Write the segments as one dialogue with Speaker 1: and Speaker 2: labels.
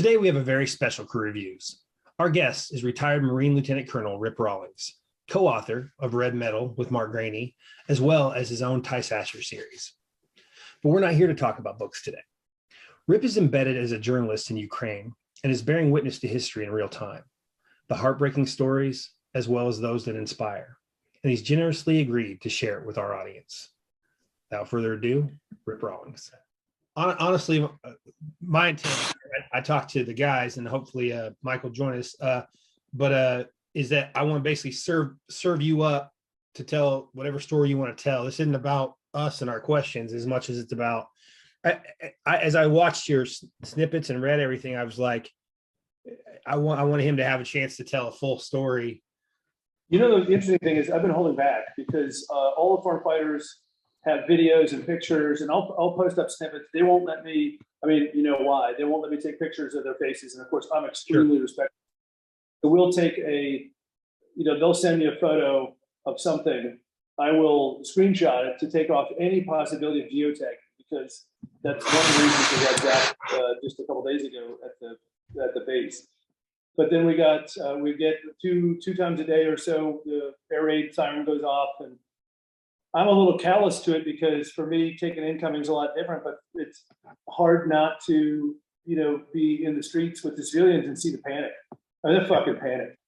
Speaker 1: Today, we have a very special Crew Reviews. Our guest is retired Marine Lieutenant Colonel Rip Rawlings, co-author of Red Metal with Mark Graney, as well as his own Ty Sasher series. But we're not here to talk about books today. Rip is embedded as a journalist in Ukraine and is bearing witness to history in real time, the heartbreaking stories, as well as those that inspire. And he's generously agreed to share it with our audience. Without further ado, Rip Rawlings. Honestly, my intent, I talked to the guys and hopefully Mike will join us, is that I want to basically serve you up to tell whatever story you want to tell. This isn't about us and our questions as much as it's about, as I watched your snippets and read everything, I was like, I wanted him to have a chance to tell a full story.
Speaker 2: You know, the interesting thing is I've been holding back because all the foreign fighters have videos and pictures, and I'll post up snippets. They won't let me, I mean, you know why? They won't let me take pictures of their faces. And of course, I'm extremely respectful. So we'll take they'll send me a photo of something. I will screenshot it to take off any possibility of geotagging, because that's one of the reasons we got that just a couple days ago at the base. But then we get two times a day or so, the air raid siren goes off, and I'm a little callous to it because for me, taking incoming is a lot different, but it's hard not to, be in the streets with the civilians and see the panic. I mean, they're fucking panic.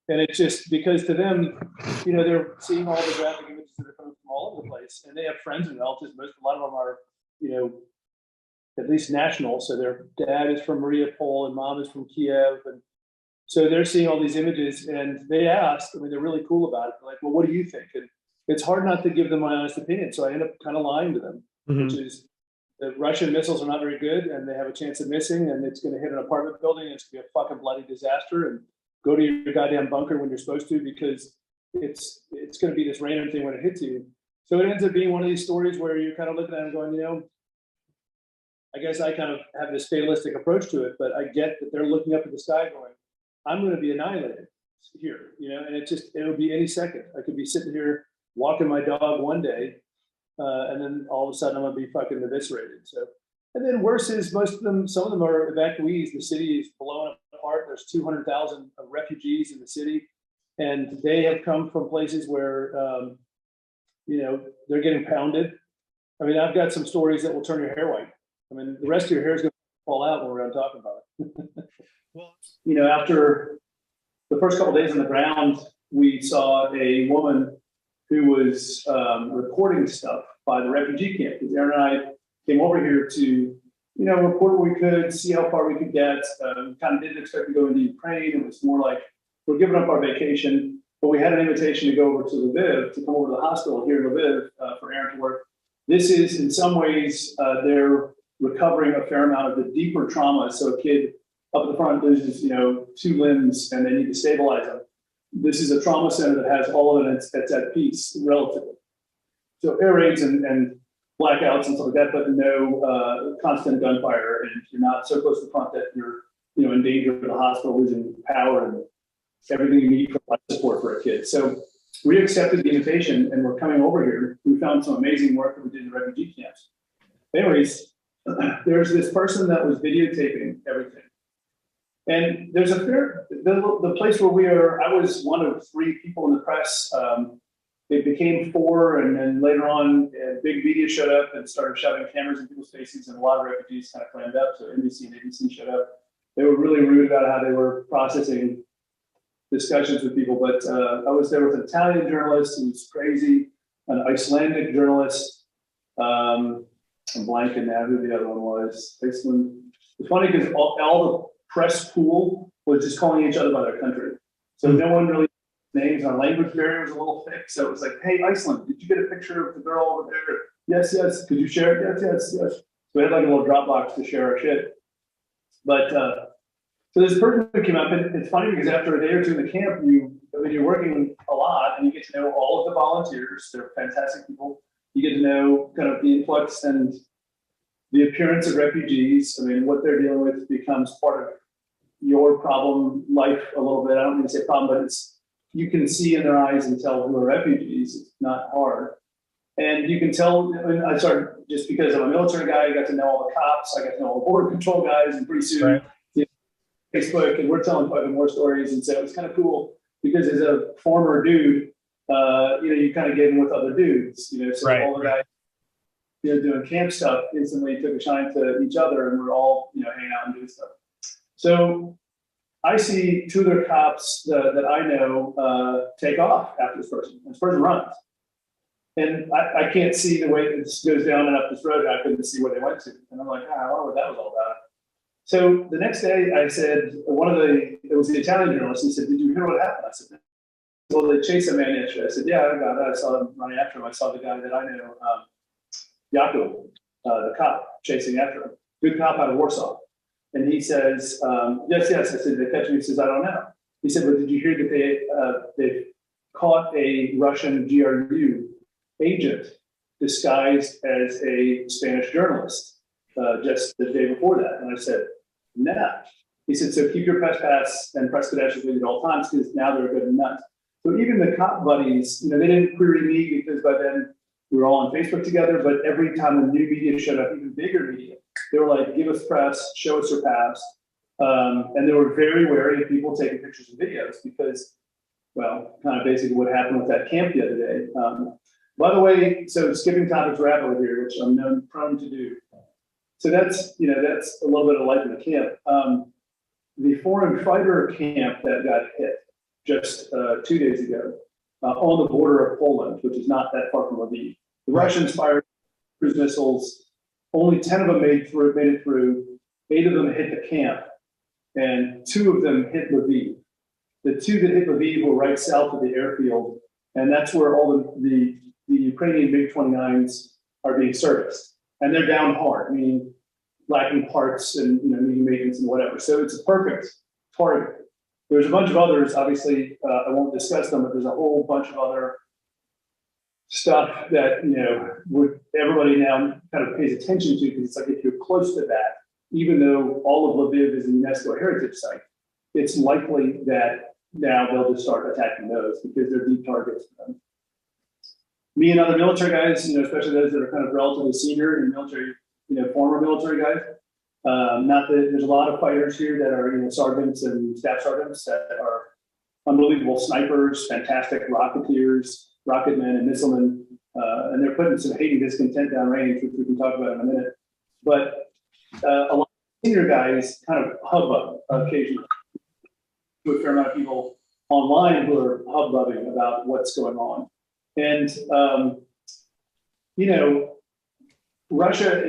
Speaker 2: And it's just because to them, they're seeing all the graphic images that are coming from all over the place, and they have friends and relatives. A lot of them are, at least national. So their dad is from Mariupol and mom is from Kiev. And so they're seeing all these images, and they ask, they're really cool about it. They're like, well, what do you think? And it's hard not to give them my honest opinion. So I end up kind of lying to them, which is the Russian missiles are not very good and they have a chance of missing, and it's going to hit an apartment building and it's going to be a fucking bloody disaster, and go to your goddamn bunker when you're supposed to, because it's going to be this random thing when it hits you. So it ends up being one of these stories where you're kind of looking at it and going, I guess I kind of have this fatalistic approach to it, but I get that they're looking up at the sky going, I'm going to be annihilated here, and it'll be any second. I could be sitting here walking my dog one day, and then all of a sudden I'm gonna be fucking eviscerated. So, and then worse is some of them are evacuees. The city is blown apart. There's 200,000 refugees in the city, and they have come from places where, they're getting pounded. I've got some stories that will turn your hair white. The rest of your hair is gonna fall out when we're done talking about it. Well, after the first couple of days on the ground, we saw a woman who was reporting stuff by the refugee camp. Because Aaron and I came over here to, report what we could, see how far we could get. Kind of didn't expect to go into Ukraine. It was more like we're giving up our vacation, but we had an invitation to go over to Lviv, to come over to the hospital here in Lviv for Aaron to work. This is, in some ways, they're recovering a fair amount of the deeper trauma. So a kid up at the front loses, 2 limbs, and they need to stabilize them. This is a trauma center that has all of it that's at peace, relatively. So air raids and blackouts and stuff like that, but no constant gunfire, and you're not so close to the front that you're, in danger of the hospital losing power and everything you need for life support for a kid. So we accepted the invitation, and we're coming over here. We found some amazing work that we did in the refugee camps. Anyways, there's this person that was videotaping everything. And there's the place where we are, I was one of 3 people in the press. It became 4, and then later on, big media showed up and started shoving cameras in people's faces, and a lot of refugees kind of flamed up. So NBC and ABC showed up. They were really rude about how they were processing discussions with people. But I was there with an Italian journalist who was crazy, an Icelandic journalist. I'm blanking now who the other one was. It's funny because all the press pool was just calling each other by their country. So no one really names. Our language barrier was a little thick. So it was like, hey, Iceland, did you get a picture of the girl over there? Yes, yes. Could you share it? Yes, yes, yes. So we had like a little Dropbox to share our shit. But so this person came up, and it's funny because after a day or two in the camp, you're working a lot, and you get to know all of the volunteers. They're fantastic people. You get to know kind of the influx and the appearance of refugees. What they're dealing with becomes part of your problem life a little bit. I don't mean to say problem, but you can see in their eyes and tell who are refugees. It's not hard. And you can tell, I started, just because I'm a military guy, I got to know all the cops, I got to know all the border control guys, and pretty soon, Facebook, and we're telling fucking more stories. And so it was kind of cool because as a former dude, you kind of get in with other dudes, so
Speaker 1: Right.
Speaker 2: all the guys, doing camp stuff instantly took a shine to each other, and we're all, hanging out and doing stuff. So I see two other cops that I know take off after this person. This person runs. And I can't see the way this goes down and up this road. I couldn't see where they went to. And I'm like, I wonder what that was all about. So the next day I said, it was the Italian journalist. He said, did you hear what happened? I said, well, they chased a man yesterday. I said, yeah, I got that. I saw him running after him. I saw the guy that I know, Jakob, the cop chasing after him. Good cop out of Warsaw. And he says, yes. I said, they catch me. He says, I don't know. He said, but did you hear that they caught a Russian GRU agent disguised as a Spanish journalist just the day before that? And I said, nah. He said, so keep your press pass and press credentials with you at all times, because now they're good and nuts. So even the cop buddies, they didn't query me because by then we were all on Facebook together, but every time the new media showed up, even bigger media, they were like, give us press, show us your pass. And they were very wary of people taking pictures and videos because, well, kind of basically what happened with that camp the other day. By the way, so skipping topics rapidly here, which I'm known prone to do. So that's a little bit of life in the camp. The foreign fighter camp that got hit just 2 days ago on the border of Poland, which is not that far from Lviv. The Russians fired cruise missiles. Only 10 of them made it through. 8 of them hit the camp, and 2 of them hit Lviv. The 2 that hit Lviv were right south of the airfield, and that's where all the Ukrainian MiG-29s are being serviced. And they're down hard, meaning lacking parts and needing maintenance and whatever. So it's a perfect target. There's a bunch of others, obviously, I won't discuss them, but there's a whole bunch of other stuff that, everybody now kind of pays attention to, because it's like if you're close to that, even though all of Lviv is a UNESCO heritage site, it's likely that now they'll just start attacking those because they're deep targets for them. Me and other military guys, especially those that are kind of relatively senior in military, former military guys, not that there's a lot of fighters here that are, sergeants and staff sergeants that are unbelievable snipers, fantastic rocketeers, rocketmen and missilemen, and they're putting some hate and discontent down range, which we can talk about in a minute. But a lot of senior guys kind of hubbub occasionally. To a fair amount of people online who are hubbubbing about what's going on. And, Russia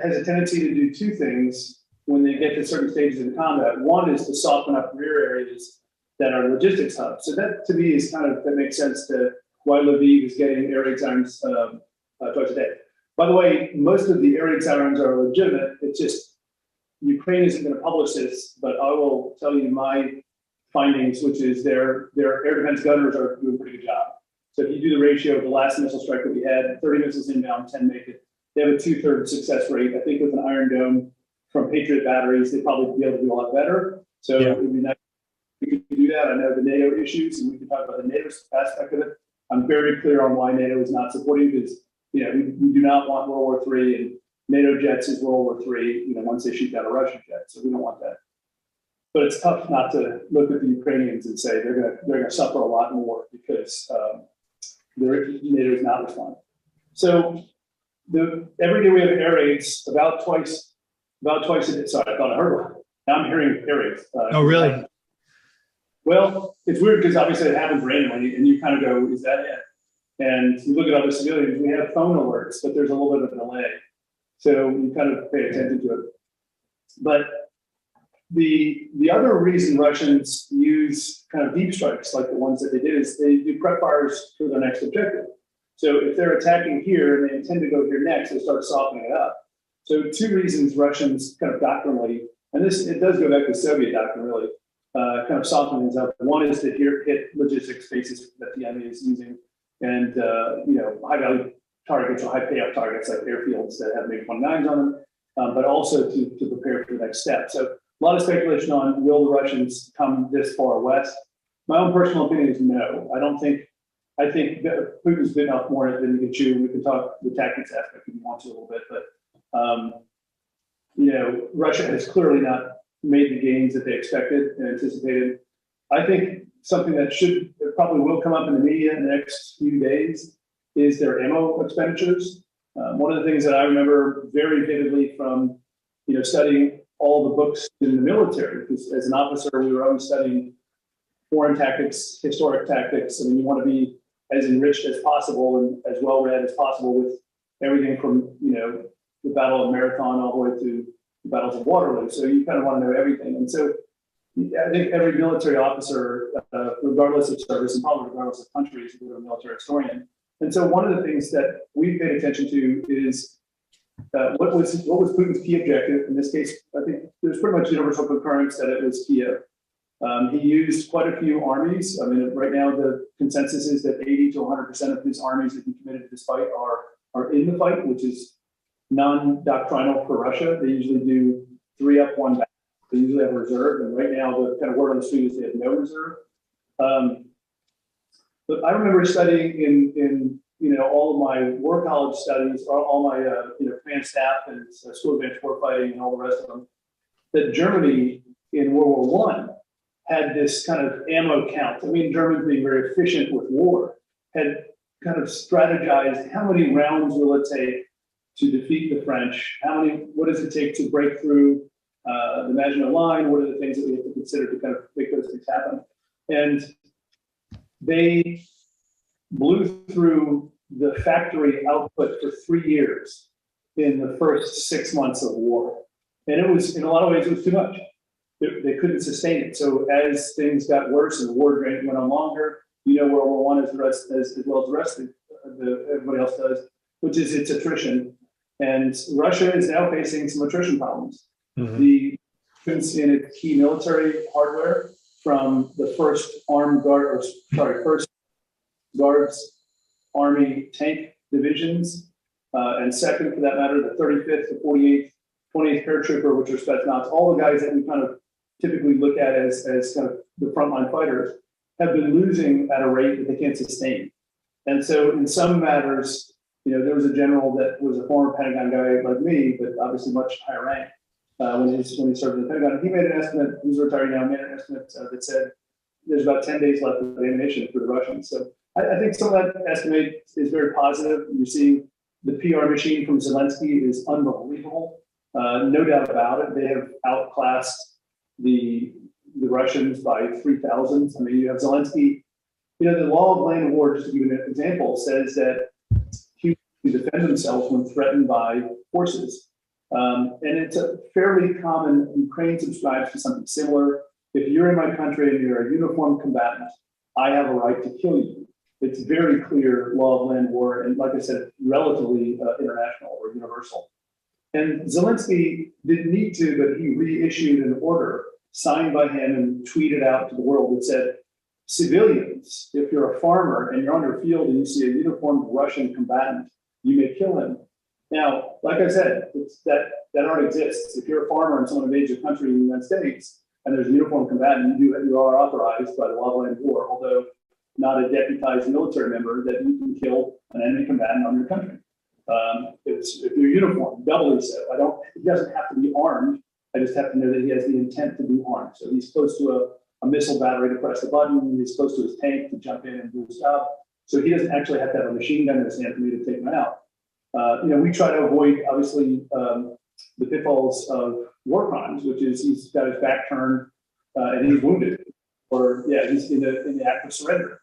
Speaker 2: has a tendency to do 2 things when they get to certain stages in combat. One is to soften up rear areas that are logistics hubs. So that to me is that makes sense to why Lviv is getting air raid sirens twice a day. By the way, most of the air raid sirens are legitimate. It's just Ukraine isn't going to publish this, but I will tell you my findings, which is their air defense gunners are doing a pretty good job. So if you do the ratio of the last missile strike that we had, 30 missiles inbound, 10 make it. They have a 2/3 success rate. I think with an Iron Dome from Patriot batteries, they'd probably be able to do a lot better. So it would be nice if we could do that. I know the NATO issues, and we can talk about the NATO aspect of it. I'm very clear on why NATO is not supporting, because we do not want World War III, and NATO jets is World War III. Once they shoot down a Russian jet, so we don't want that. But it's tough not to look at the Ukrainians and say they're gonna suffer a lot more because NATO is not responding. So every day we have air raids about twice a day. Sorry, I thought I heard one. Now I'm hearing air raids.
Speaker 1: Oh, really?
Speaker 2: Well, it's weird because obviously it happens randomly, and you kind of go, "Is that it?" And you look at other civilians. We have phone alerts, but there's a little bit of a delay, so you kind of pay attention to it. But the other reason Russians use kind of deep strikes like the ones that they did is they do prep fires for their next objective. So if they're attacking here and they intend to go here next, they start softening it up. So 2 reasons Russians kind of doctrinally, and it does go back to Soviet doctrine really, kind of soften things up. One is to hit logistics spaces that the enemy is using, and high value targets or high payout targets like airfields that have MiG-29s on them, but also to prepare for the next step. So a lot of speculation on will the Russians come this far west. My own personal opinion is no. I think that Putin's bitten off more than he can chew. We can talk the tactics aspect if you want to a little bit, but Russia has clearly not made the gains that they expected and anticipated. I think something that probably will come up in the media in the next few days is their ammo expenditures. One of the things that I remember very vividly from, studying all the books in the military, because as an officer, we were always studying foreign tactics, historic tactics. I mean, you want to be as enriched as possible and as well read as possible with everything from, the Battle of Marathon all the way to the battles of Waterloo. So you kind of want to know everything. And so I think every military officer, regardless of service and probably regardless of country, is a military historian. And so one of the things that we paid attention to is what was Putin's key objective? In this case, I think there's pretty much universal concurrence that it was Kiev. He used quite a few armies. I mean, right now the consensus is that 80 to 100% of his armies that he committed to this fight are in the fight, which is non-doctrinal for Russia. They usually do 3 up, 1 back. They usually have a reserve, and right now the kind of word on the street is they have no reserve. But I remember studying in all of my war college studies, all my command staff and school of advanced warfighting and all the rest of them, that Germany in World War I had this kind of ammo count. I mean, Germans being very efficient with war had kind of strategized how many rounds will it take to defeat the French? What does it take to break through the Maginot Line? What are the things that we have to consider to kind of make those things happen? And they blew through the factory output for 3 years in the first 6 months of war. And it was, in a lot of ways, it was too much. They couldn't sustain it. So as things got worse and the war went on longer, World War I as well as the rest of everybody else does, which is its attrition. And Russia is now facing some attrition problems. Mm-hmm. The difference in its key military hardware from the first first Guards Army tank divisions, and second, for that matter, the 35th, the 48th, 28th paratrooper, which are Spetsnaz, all the guys that we kind of typically look at as kind of the frontline fighters, have been losing at a rate that they can't sustain. And so in some matters, there was a general that was a former Pentagon guy like me, but obviously much higher rank when he served in the Pentagon. He made an estimate, he's retired now, made an estimate that said there's about 10 days left of ammunition for the Russians. So I think some of that estimate is very positive. You're seeing the PR machine from Zelensky is unbelievable. No doubt about it. They have outclassed the Russians by 3,000. I mean, you have Zelensky, the law of land war, just to give you an example, says that he can defend himself when threatened by forces. And it's a fairly common, Ukraine subscribes to something similar. If you're in my country and you're a uniformed combatant, I have a right to kill you. It's very clear law of land war, and like I said, relatively international or universal. And Zelensky didn't need to, but he reissued an order signed by him and tweeted out to the world that said, civilians, if you're a farmer and you're on your field and you see a uniformed Russian combatant, you may kill him. Now, like I said, that already exists. If you're a farmer and someone invades your country in the United States and there's a uniformed combatant, you are authorized by the law of land war, although not a deputized military member, that you can kill an enemy combatant on your country. If you're uniformed, doubly so. He doesn't have to be armed. I just have to know that he has the intent to be armed. So he's close to a missile battery to press the button. He's close to his tank to jump in and do his job. So he doesn't actually have to have a machine gun in his hand for me to take him out. We try to avoid, obviously, the pitfalls of war crimes, which is he's got his back turned and he's wounded, or he's in the act of surrender.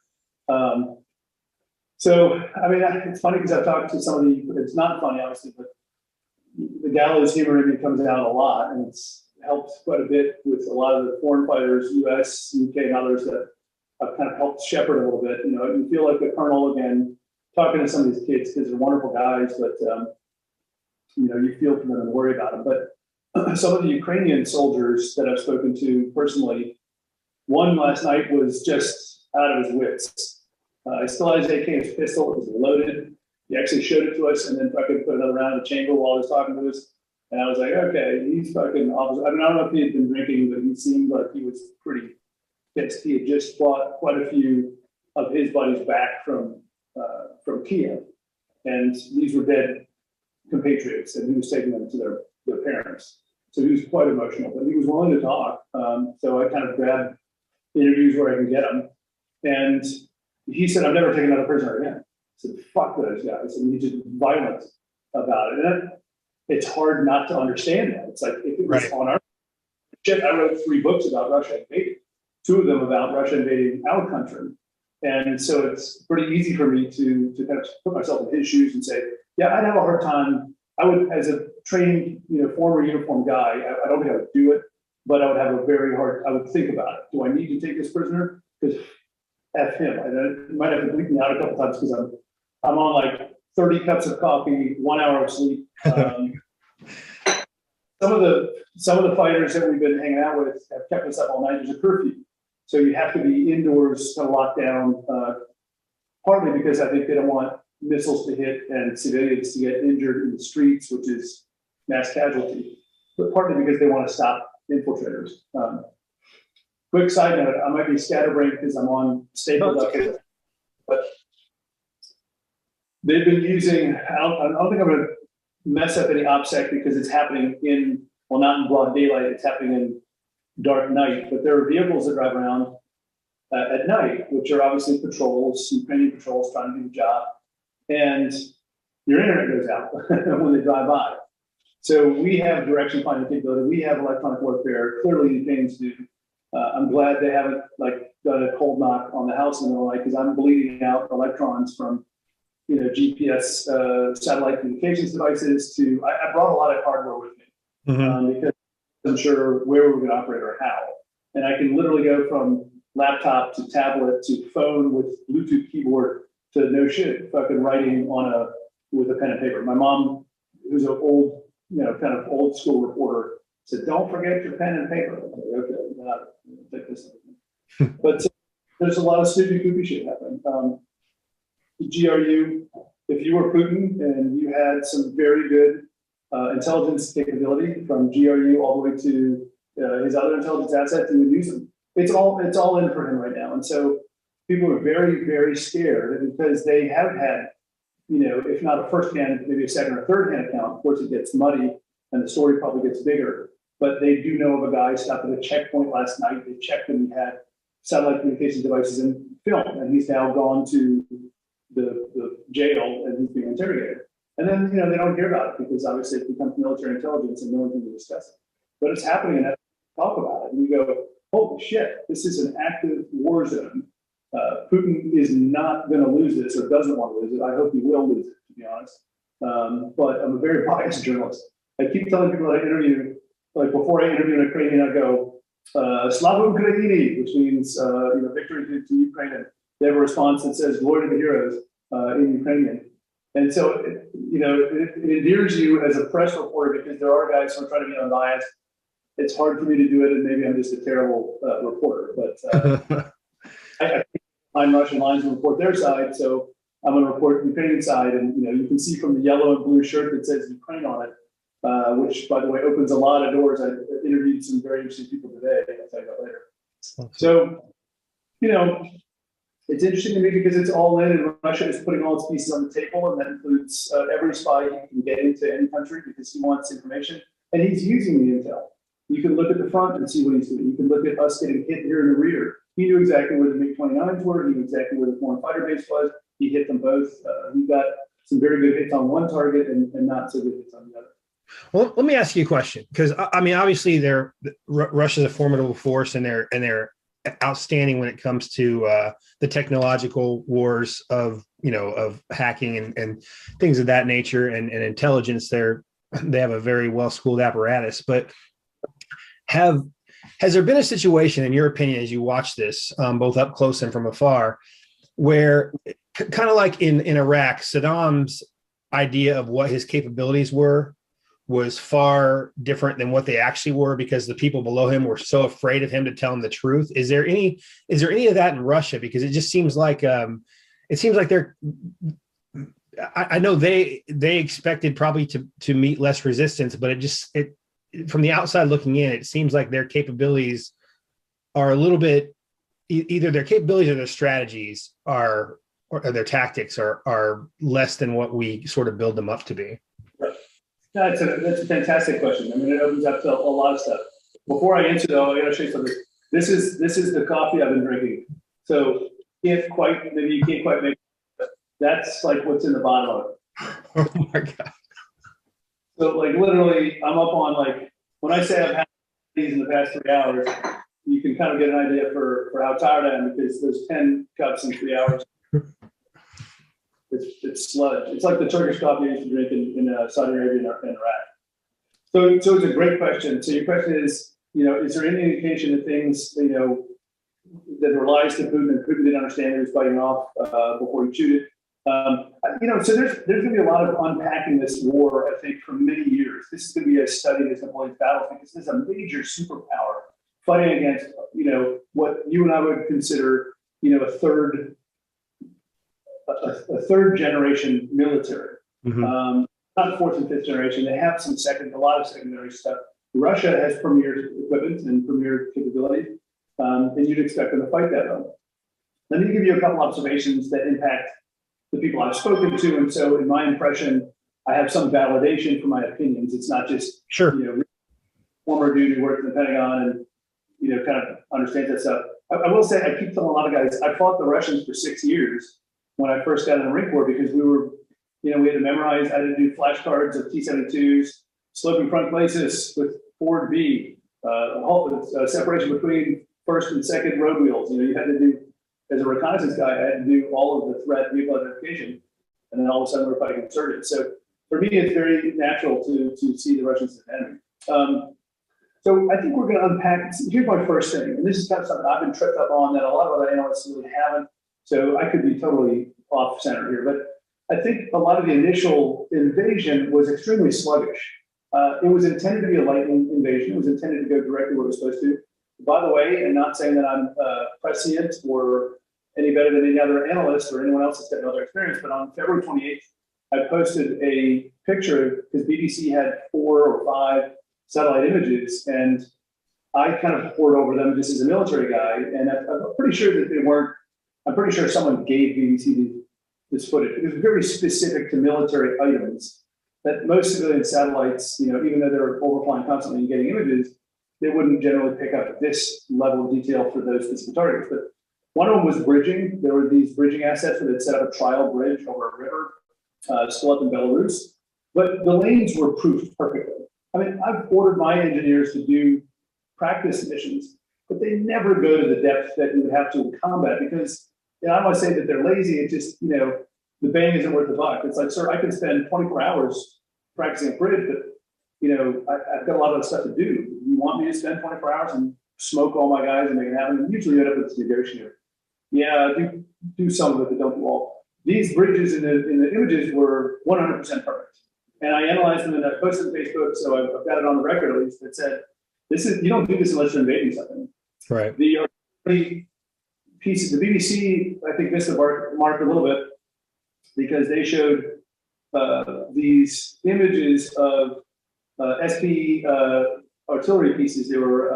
Speaker 2: It's funny because I've talked to some of it's not funny, obviously, but the gallows humor in me comes out a lot, and it's helped quite a bit with a lot of the foreign fighters, US, UK, and others that I've kind of helped shepherd a little bit. You feel like a colonel again, talking to some of these kids because they're wonderful guys, but you feel for them and worry about them. But some of the Ukrainian soldiers that I've spoken to personally, one last night was just out of his wits. He still had his AK and his pistol. It was loaded. He actually showed it to us and then fucking put another round in the chamber while he was talking to us. And I was like, okay, he's fucking I don't know if he had been drinking, but he seemed like he was pretty pissed. He had just brought quite a few of his buddies back from Kiev. And these were dead compatriots, and he was taking them to their parents. So he was quite emotional, but he was willing to talk. So I kind of grabbed interviews where I can get them. And he said, I've never taken another prisoner again. I said, fuck those guys. And he's just violent about it. And it's hard not to understand that. It's like, if it was on our shit, I wrote 3 books about Russia invading, 2 of them about Russia invading our country. And so it's pretty easy for me to kind of put myself in his shoes and say, yeah, I'd have a hard time. I would, as a trained, former uniform guy, I don't think I would do it, but I would have a very hard, I would think about it. Do I need to take this prisoner? Because F him. I might have to bleep me out a couple times because I'm on like 30 cups of coffee, 1 hour of sleep. Some of the fighters that we've been hanging out with have kept us up all night. There's a curfew. So you have to be indoors, kind of locked down, partly because I think they don't want missiles to hit and civilians to get injured in the streets, which is mass casualty, but partly because they want to stop infiltrators. Quick side note, I might be scatterbrained because I'm on stapled up, but they've been using, I don't think I'm going to mess up any OpSec because it's happening not in broad daylight, it's happening in dark night, but there are vehicles that drive around at night, which are obviously patrols, Ukrainian patrols trying to do the job, and your internet goes out when they drive by. So we have direction finding capability, we have electronic warfare, clearly things do. I'm glad they haven't done a cold knock on the house and the like, because I'm bleeding out electrons from GPS satellite communications devices to, I brought a lot of hardware with me because I wasn't sure where we were going to operate or how. And I can literally go from laptop to tablet to phone with Bluetooth keyboard to no shit, fucking writing with a pen and paper. My mom, who's an old, kind of old school reporter, said, "Don't forget your pen and paper." Like, okay, take this. But there's a lot of stupid, goofy shit happening. GRU, if you were Putin and you had some very good intelligence capability from GRU all the way to his other intelligence assets, you would use them. It's all in for him right now. And so people are very, very scared because they have had, if not a first-hand, maybe a second or third-hand account. Of course, it gets muddy and the story probably gets bigger. But they do know of a guy stopped at a checkpoint last night. They checked and he had satellite communications devices and film, and he's now gone to the jail and he's being interrogated. And then, they don't hear about it because obviously it becomes military intelligence and no one can discuss it. But it's happening and they talk about it. And you go, holy shit, this is an active war zone. Putin is not going to lose this or doesn't want to lose it. I hope he will lose it, to be honest. But I'm a very biased journalist. I keep telling people that I interview, like before I interview an Ukrainian, I go, Slava Ukraini, which means, victory to Ukraine. And they have a response that says, glory to the heroes in Ukrainian. And so, it endears you as a press reporter because there are guys who are trying to be unbiased. It's hard for me to do it, and maybe I'm just a terrible reporter. But I find Russian lines and report their side, so I'm going to report the Ukrainian side. And you can see from the yellow and blue shirt that says Ukraine on it, which, by the way, opens a lot of doors. I interviewed some very interesting people today. I'll tell you that later. So, it's interesting to me because it's all in, and Russia is putting all its pieces on the table, and that includes every spy he can get into any country because he wants information, and he's using the intel. You can look at the front and see what he's doing. You can look at us getting hit here in the rear. He knew exactly where the MiG-29s were. He knew exactly where the foreign fighter base was. He hit them both. He got some very good hits on one target and not so good hits on the other.
Speaker 1: Well, let me ask you a question, because I mean, obviously, Russia's a formidable force, and they're outstanding when it comes to the technological wars of hacking and things of that nature and intelligence. They have a very well schooled apparatus. But has there been a situation, in your opinion, as you watch this both up close and from afar, where kind of like in Iraq, Saddam's idea of what his capabilities was far different than what they actually were because the people below him were so afraid of him to tell them the truth? Is there any of that in Russia? Because it just seems like they're, I know they expected probably to meet less resistance, but it from the outside looking in, it seems like their capabilities are a little bit, either their capabilities or their strategies or their tactics are less than what we sort of build them up to be.
Speaker 2: That's a fantastic question. I mean, it opens up to a lot of stuff. Before I answer though, I gotta show you something. This is the coffee I've been drinking. So maybe you can't quite make it, but that's like what's in the bottom of it.
Speaker 1: Oh my God.
Speaker 2: So like literally I'm up on like, when I say I've had these in the past 3 hours, you can kind of get an idea for how tired I am, because there's 10 cups in 3 hours. It's sludge. It's like the Turkish coffee I used to drink in Saudi Arabia and Iraq. So it's a great question. So your question is, is there any indication that things, that relies to Putin and Putin didn't understand he was fighting off before he shoot it? So there's going to be a lot of unpacking this war, I think, for many years. This is going to be a study as Napoleon's battles, because this is a major superpower fighting against, what you and I would consider, a third generation military.
Speaker 1: Mm-hmm.
Speaker 2: Not fourth and fifth generation. They have a lot of secondary stuff. Russia has premier equipment and premier capability, and you'd expect them to fight that way. Let me give you a couple observations that impact the people I've spoken to, and so in my impression, I have some validation for my opinions. It's not just former dude who worked in the Pentagon and kind of understands that stuff. I will say, I keep telling a lot of guys, I fought the Russians for 6 years when I first got in the Marine Corps, because we were, we had to memorize, I had to do flashcards of T-72s, sloping front glacis with Ford V, separation between first and second road wheels. You had to do, as a reconnaissance guy, I had to do all of the threat vehicle identification, and then all of a sudden we're fighting insurgents. So for me, it's very natural to see the Russians as an enemy. So I think we're going to unpack. Here's my first thing, and this is kind of something I've been tripped up on that a lot of other analysts really haven't. So I could be totally off center here, but I think a lot of the initial invasion was extremely sluggish. It was intended to be a lightning invasion. It was intended to go directly where it was supposed to. By the way, and not saying that I'm prescient or any better than any other analyst or anyone else that's got other experience, but on February 28th, I posted a picture, because BBC had 4 or 5 satellite images, and I kind of poured over them just as a military guy, and I'm pretty sure that they weren't. I'm pretty sure someone gave BBC this footage. It was very specific to military items that most civilian satellites, even though they're overflying constantly and getting images, they wouldn't generally pick up this level of detail for those specific targets. But one of them was bridging. There were these bridging assets where they'd set up a trial bridge over a river, still up in Belarus, but the lanes were proofed perfectly. I mean, I've ordered my engineers to do practice missions, but they never go to the depth that you would have to in combat, because I don't want to say that they're lazy. It's just, the bang isn't worth the buck. It's like, sir, I can spend 24 hours practicing a bridge, but I've got a lot of stuff to do. You want me to spend 24 hours and smoke all my guys and make it happen? And usually you end up with this negotiator. Yeah, do some of it, but don't do all. These bridges in the images were 100% perfect. And I analyzed them and I posted on Facebook, so I've got it on the record at least, that said, you don't do this unless you're invading something.
Speaker 1: Right.
Speaker 2: The pieces, the BBC, I think, missed the mark a little bit, because they showed these images of SP artillery pieces. They were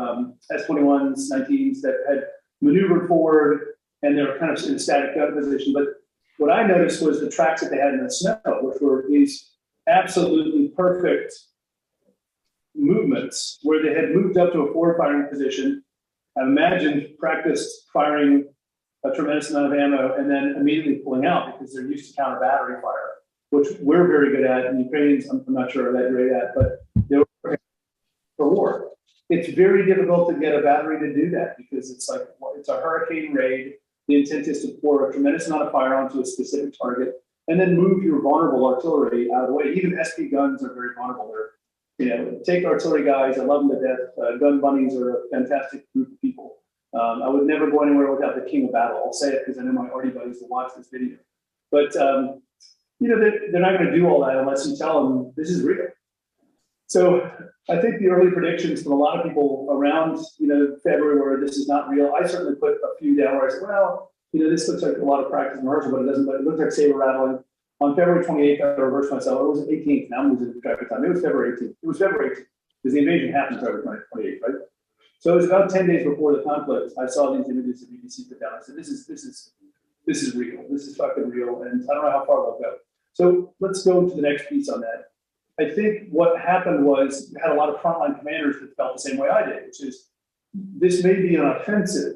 Speaker 2: S-21s, 19s that had maneuvered forward, and they were kind of in a static gun position. But what I noticed was the tracks that they had in the snow, which were these absolutely perfect movements where they had moved up to a forward firing position. I imagined practiced firing a tremendous amount of ammo and then immediately pulling out, because they're used to counter battery fire, which we're very good at. And the Ukrainians, I'm not sure that great at, but they were prepared for war. It's very difficult to get a battery to do that, because it's like, it's a hurricane raid. The intent is to pour a tremendous amount of fire onto a specific target and then move your vulnerable artillery out of the way. Even SP guns are very vulnerable. They're, take artillery guys, I love them to death. Gun bunnies are a fantastic group of people. I would never go anywhere without the king of battle. I'll say it because I know my arty buddies will watch this video. But, they're not going to do all that unless you tell them this is real. So I think the early predictions from a lot of people around, February, where this is not real, I certainly put a few down where I said, well, this looks like a lot of practice and rehearsal, but it doesn't. But it looks like saber rattling. On February 28th, I reversed myself. It was the 18th. Now I'm losing track of time. It was February 18th. It was February 18th, because the invasion happened February 28th, right? So it was about 10 days before the conflict. I saw these images that BBC put down. I said, this is real. This is fucking real. And I don't know how far they'll go. So let's go to the next piece on that. I think what happened was you had a lot of frontline commanders that felt the same way I did, which is this may be an offensive.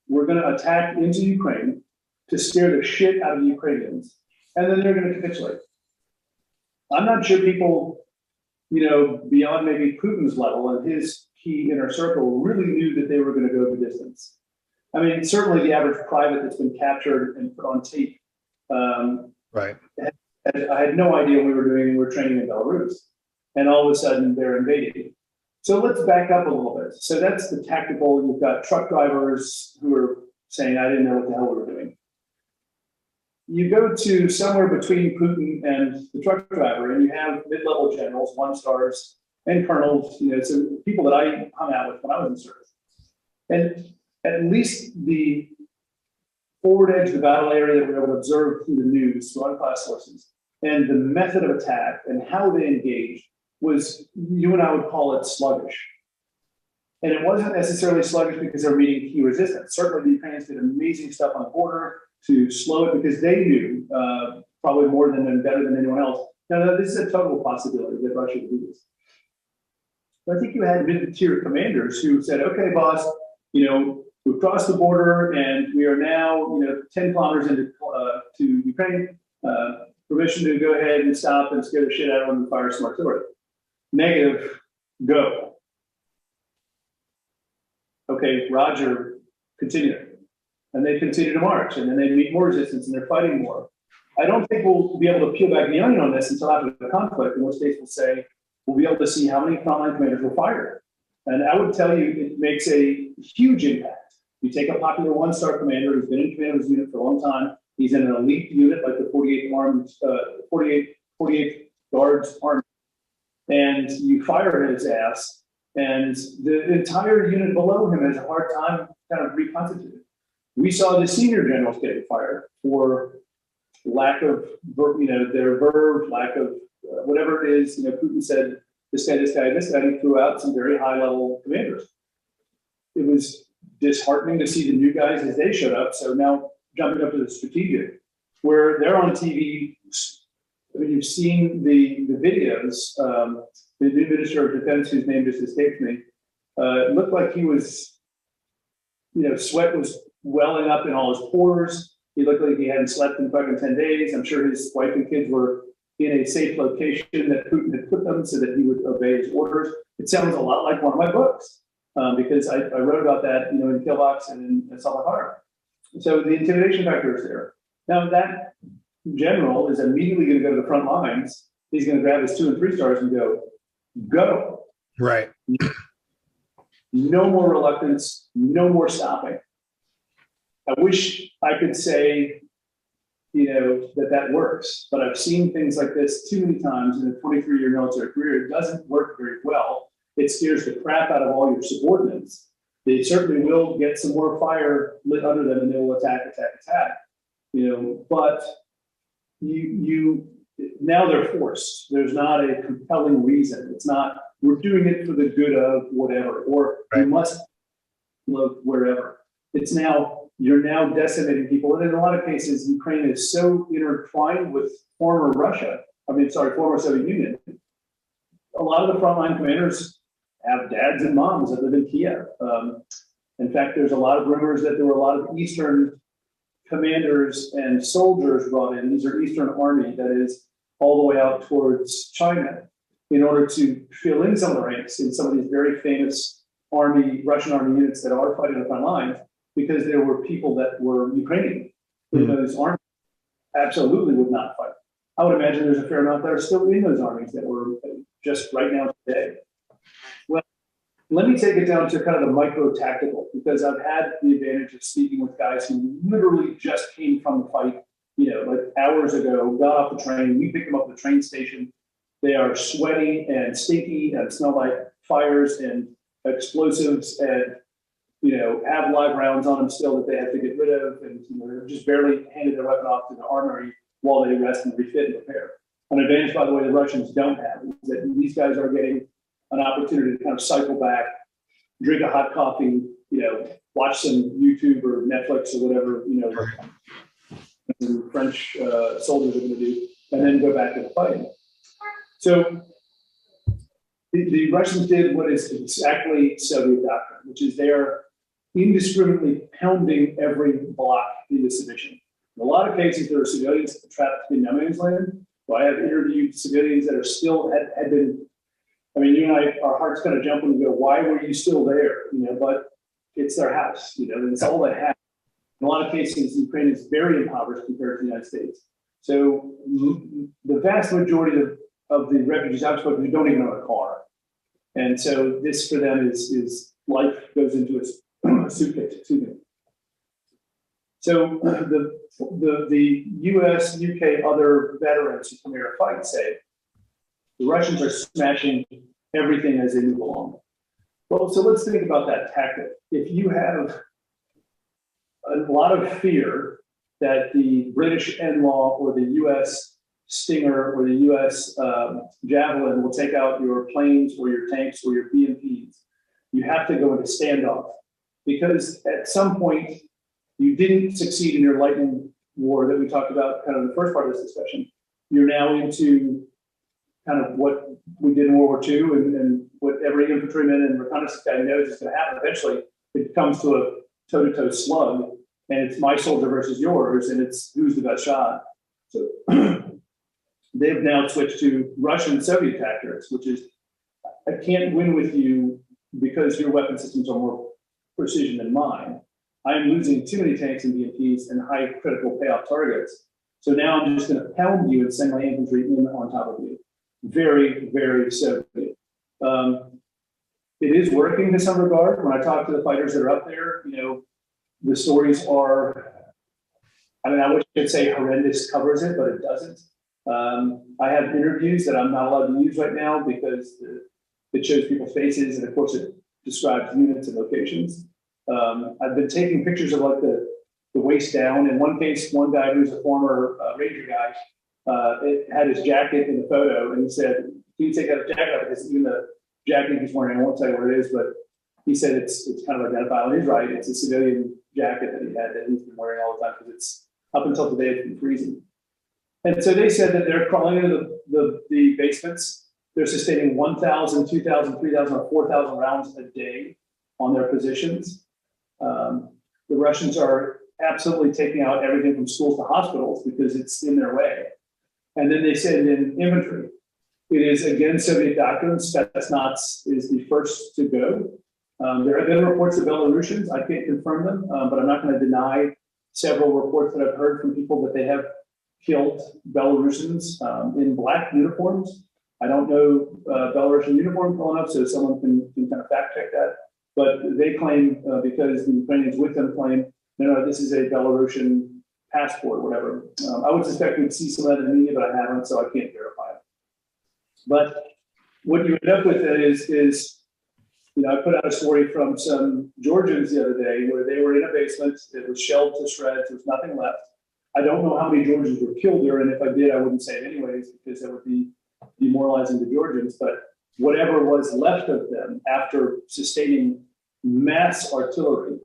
Speaker 2: We're going to attack into Ukraine to scare the shit out of the Ukrainians, and then they're going to capitulate. I'm not sure people, beyond maybe Putin's level and his key inner circle really knew that they were going to go the distance. I mean, certainly the average private that's been captured and put on tape.
Speaker 1: Right.
Speaker 2: I had no idea what we were doing. We were training in Belarus, and all of a sudden they're invading. So let's back up a little bit. So that's the tactical. You've got truck drivers who are saying, I didn't know what the hell we were doing. You go to somewhere between Putin and the truck driver, and you have mid-level generals, 1-stars, and colonels, so people that I hung out with when I was in service. And at least the forward edge of the battle area that we were able to observe through the news, through unclassed sources, and the method of attack and how they engaged was, you and I would call it sluggish. And it wasn't necessarily sluggish because they're meeting key resistance. Certainly the Ukrainians did amazing stuff on the border to slow it because they knew, probably more than and better than anyone else. Now, this is a total possibility that Russia would do this. But I think you had mid-tier commanders who said, okay, boss, we've crossed the border and we are now, 10 kilometers into to Ukraine. Permission to go ahead and stop and scare the shit out of them and fire some artillery. Negative, go. Okay, Roger, continue. And they continue to march, and then they meet more resistance, and they're fighting more. I don't think we'll be able to peel back the onion on this until after the conflict, in which states will say, we'll be able to see how many frontline commanders were fired. And I would tell you, it makes a huge impact. You take a popular 1-star commander who's been in command of his unit for a long time. He's in an elite unit like the 48th Guards Army, and you fire his ass, and the entire unit below him has a hard time kind of reconstituting. We saw the senior generals get fired for lack of, their verve, lack of whatever it is. Putin said, this guy, and he threw out some very high-level commanders. It was disheartening to see the new guys as they showed up. So now jumping up to the strategic, where they're on TV. I mean, you've seen the videos. The new Minister of Defense, whose name just escapes me, looked like he was, sweat was welling up in all his pores. He looked like he hadn't slept in fucking 10 days. I'm sure his wife and kids were in a safe location that Putin had put them so that he would obey his orders. It sounds a lot like one of my books, because I wrote about that, in Killbox and in Solid Heart. So the intimidation factor is there. Now that general is immediately going to go to the front lines. He's going to grab his 2 and 3 stars and go.
Speaker 1: Right.
Speaker 2: No more reluctance, no more stopping. I wish I could say, that works, but I've seen things like this too many times in a 23-year military career. It doesn't work very well. It scares the crap out of all your subordinates. They certainly will get some more fire lit under them and they will attack. But you now they're forced. There's not a compelling reason. It's not, we're doing it for the good of whatever, or we must live wherever. It's now, you're now decimating people. And in a lot of cases, Ukraine is so intertwined with former Soviet Union. A lot of the frontline commanders have dads and moms that live in Kiev. In fact, there's a lot of rumors that there were a lot of Eastern commanders and soldiers brought in. These are Eastern Army, that is all the way out towards China, in order to fill in some of the ranks in some of these very famous Russian army units that are fighting the front lines, because there were people that were Ukrainian in those armies absolutely would not fight. I would imagine there's a fair amount that are still in those armies that were just right now today. Well, let me take it down to kind of the micro tactical, because I've had the advantage of speaking with guys who literally just came from the fight, like hours ago, got off the train. We picked them up at the train station. They are sweaty and stinky and smell like fires and explosives, and have live rounds on them still that they have to get rid of, and they're just barely handed their weapon off to the armory while they rest and refit and repair. An advantage, by the way, the Russians don't have is that these guys are getting an opportunity to kind of cycle back, drink a hot coffee, watch some YouTube or Netflix or whatever, the French soldiers are going to do, and then go back to the fighting. So The Russians did what is exactly Soviet doctrine, which is they're indiscriminately pounding every block into submission. In a lot of cases, there are civilians trapped in no man's land. So I have interviewed civilians that are still had been. I mean, you and I, our hearts kind of jump when we go, "Why were you still there?" You know, but it's their house. You know, and it's all they have. In a lot of cases, Ukraine is very impoverished compared to the United States. So the vast majority of the refugees I've spoken to don't even own a car. And so this for them is life goes into a suitcase. Excuse me. So the US, UK, other veterans who come here to fight say the Russians are smashing everything as they move along. Well, so let's think about that tactic. If you have a lot of fear that the British NLAW or the US Stinger or the US Javelin will take out your planes or your tanks or your BMPs, you have to go into standoff. Because at some point, you didn't succeed in your lightning war that we talked about kind of in the first part of this discussion. You're now into kind of what we did in World War II and what every infantryman and reconnaissance guy knows is going to happen. Eventually, it comes to a toe-to-toe slug, and it's my soldier versus yours, and it's who's the best shot. So they've now switched to Russian Soviet tactics, which is I can't win with you because your weapon systems are more precision than mine. I'm losing too many tanks and BMPs and high critical payoff targets. So now I'm just going to pound you and send my infantry in on top of you. Very, very Soviet. It is working to some regard. When I talk to the fighters that are up there, you know, the stories are, I mean, I wish I could say horrendous covers it, but it doesn't. I have interviews that I'm not allowed to use right now because it shows people's faces, and of course it describes units and locations. I've been taking pictures of like the waist down. In one case, one guy who's a former Ranger guy, it had his jacket in the photo, and he said, "Can you take that jacket off?" Because even the jacket he's wearing, I won't tell you what it is, but he said it's kind of identifiable. He's right. It's a civilian jacket that he had that he's been wearing all the time because it's up until today it's been freezing. And so they said that they're crawling into the basements. They're sustaining 1,000, 2,000, 3,000, or 4,000 rounds a day on their positions. The Russians are absolutely taking out everything from schools to hospitals because it's in their way. And then they send in infantry. It is again Soviet doctrine. Spetsnaz is the first to go. There have been reports of Belarusians. I can't confirm them, but I'm not going to deny several reports that I've heard from people that they have killed Belarusians in black uniforms. I don't know Belarusian uniform well enough, so someone can kind of fact check that. But they claim, because the Ukrainians with them claim, no, this is a Belarusian passport or whatever. I would suspect we'd see some of that in the media, but I haven't, so I can't verify it. But what you end up with is you know, I put out a story from some Georgians the other day where they were in a basement. It was shelled to shreds. There was nothing left. I don't know how many Georgians were killed there, and if I did, I wouldn't say it anyways because that would be demoralizing the Georgians. But whatever was left of them after sustaining mass artillery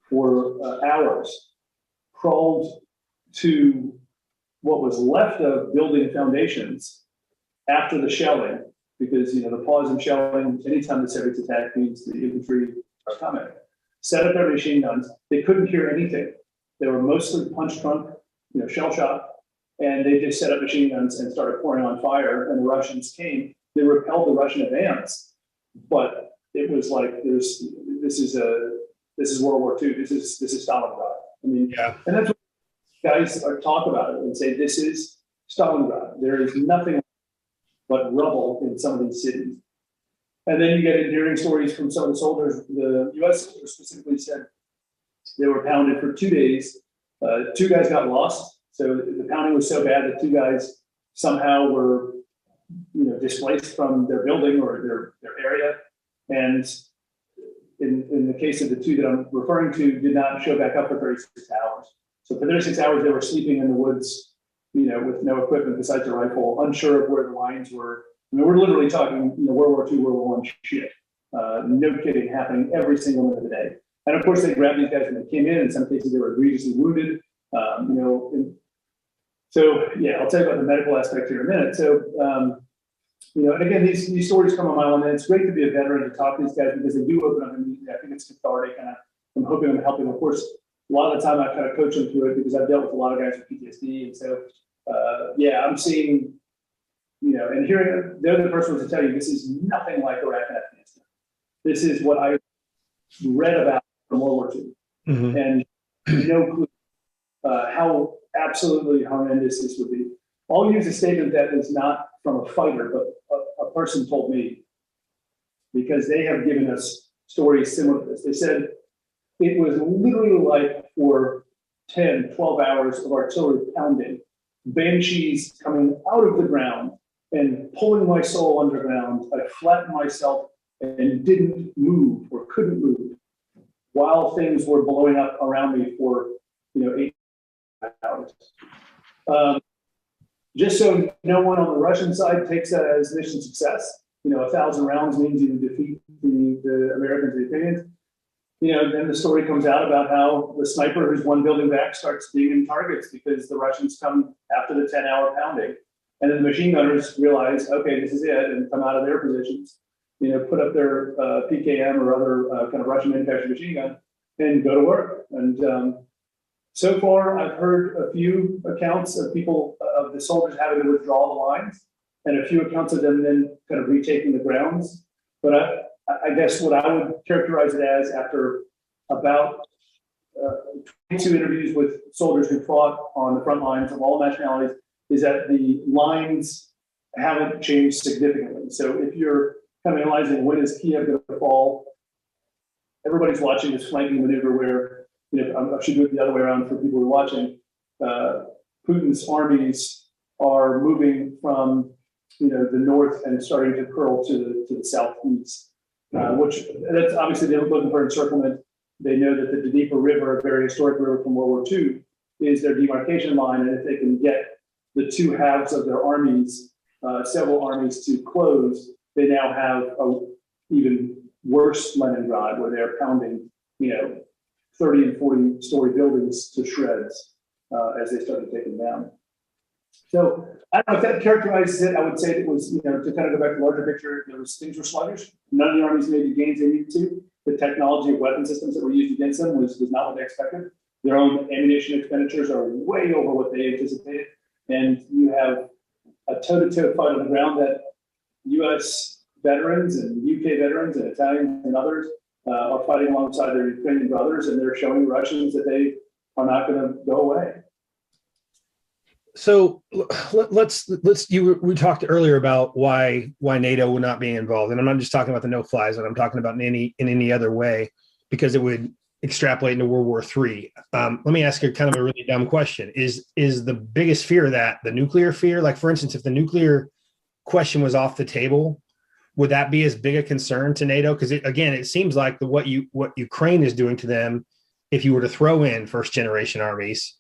Speaker 2: for hours crawled to what was left of building foundations after the shelling, because you know the pause in shelling anytime the Soviets attack means the infantry are coming. Set up their machine guns. They couldn't hear anything. They were mostly punch drunk, you know, shell shock, and they just set up machine guns and started pouring on fire. And the Russians came. They repelled the Russian advance, but it was like this is World War II. This is Stalingrad. I mean, yeah. And that's what guys talk about it and say this is Stalingrad. There is nothing but rubble in some of these cities. And then you get endearing stories from some of the soldiers. The U.S. soldiers specifically said they were pounded for 2 days. 2 guys got lost. So the pounding was so bad that 2 guys somehow were, you know, displaced from their building or their area. And in the case of the 2 that I'm referring to, did not show back up for 36 hours. So for 36 hours, they were sleeping in the woods, you know, with no equipment besides a rifle, unsure of where the lines were. I mean, we're literally talking, you know, World War II, World War I shit. No kidding, happening every single minute of the day. And of course, they grabbed these guys when they came in. In some cases, they were egregiously wounded. You know, so yeah, I'll tell you about the medical aspect here in a minute. So and again, these stories come a mile, and it's great to be a veteran to talk to these guys because they do open up immediately. I think it's cathartic, and I'm hoping I'm helping. Of course, a lot of the time I kind of coach them through it because I've dealt with a lot of guys with PTSD, and so I'm seeing, and hearing they're the first ones to tell you this is nothing like Iraq and Afghanistan. This is what I read about from World War II, and no clue how absolutely horrendous this would be. I'll use a statement that was not from a fighter, but a person told me, because they have given us stories similar to this. They said it was literally like for 10, 12 hours of artillery pounding, banshees coming out of the ground and pulling my soul underground. I flattened myself and didn't move or couldn't move while things were blowing up around me for 8 hours. Just so no one on the Russian side takes that as mission success, 1,000 rounds means you defeat the Americans, the Ukrainians. Then the story comes out about how the sniper who's one building back starts being targets because the Russians come after the 10-hour pounding. And then the machine gunners realize, okay, this is it, and come out of their positions, put up their PKM or other kind of Russian manufactured machine gun and go to work. And so far, I've heard a few accounts of people, of the soldiers having to withdraw the lines, and a few accounts of them then kind of retaking the grounds. But I guess what I would characterize it as, after about 22 interviews with soldiers who fought on the front lines of all nationalities, is that the lines haven't changed significantly. So if you're kind of analyzing when is Kiev going to fall, everybody's watching this flanking maneuver where, I should do it the other way around for people who are watching. Putin's armies are moving from, the north and starting to curl to the southeast, which that's obviously they're looking for encirclement. They know that the Dnieper River, a very historic river from World War II, is their demarcation line, and if they can get the two halves of their armies, several armies, to close, they now have a even worse Leningrad, where they're pounding, 30 and 40-story buildings to shreds as they started taking them down. So I don't know if that characterizes it. I would say it was, to kind of go back to the larger picture, things were sluggish. None of the armies made the gains they needed to. The technology of weapon systems that were used against them was not what they expected. Their own ammunition expenditures are way over what they anticipated. And you have a toe-to-toe fight on the ground that U.S. veterans and UK veterans and Italians and others are fighting alongside their Ukrainian brothers, and they're showing the Russians that they are not going to go away.
Speaker 1: So we talked earlier about why NATO will not be involved, and I'm not just talking about the no-fly zone. I'm talking about in any other way, because it would extrapolate into World War III. Let me ask you kind of a really dumb question: Is the biggest fear that the nuclear fear? Like, for instance, if the nuclear question was off the table, would that be as big a concern to NATO? Because it seems like what Ukraine is doing to them, if you were to throw in first generation armies,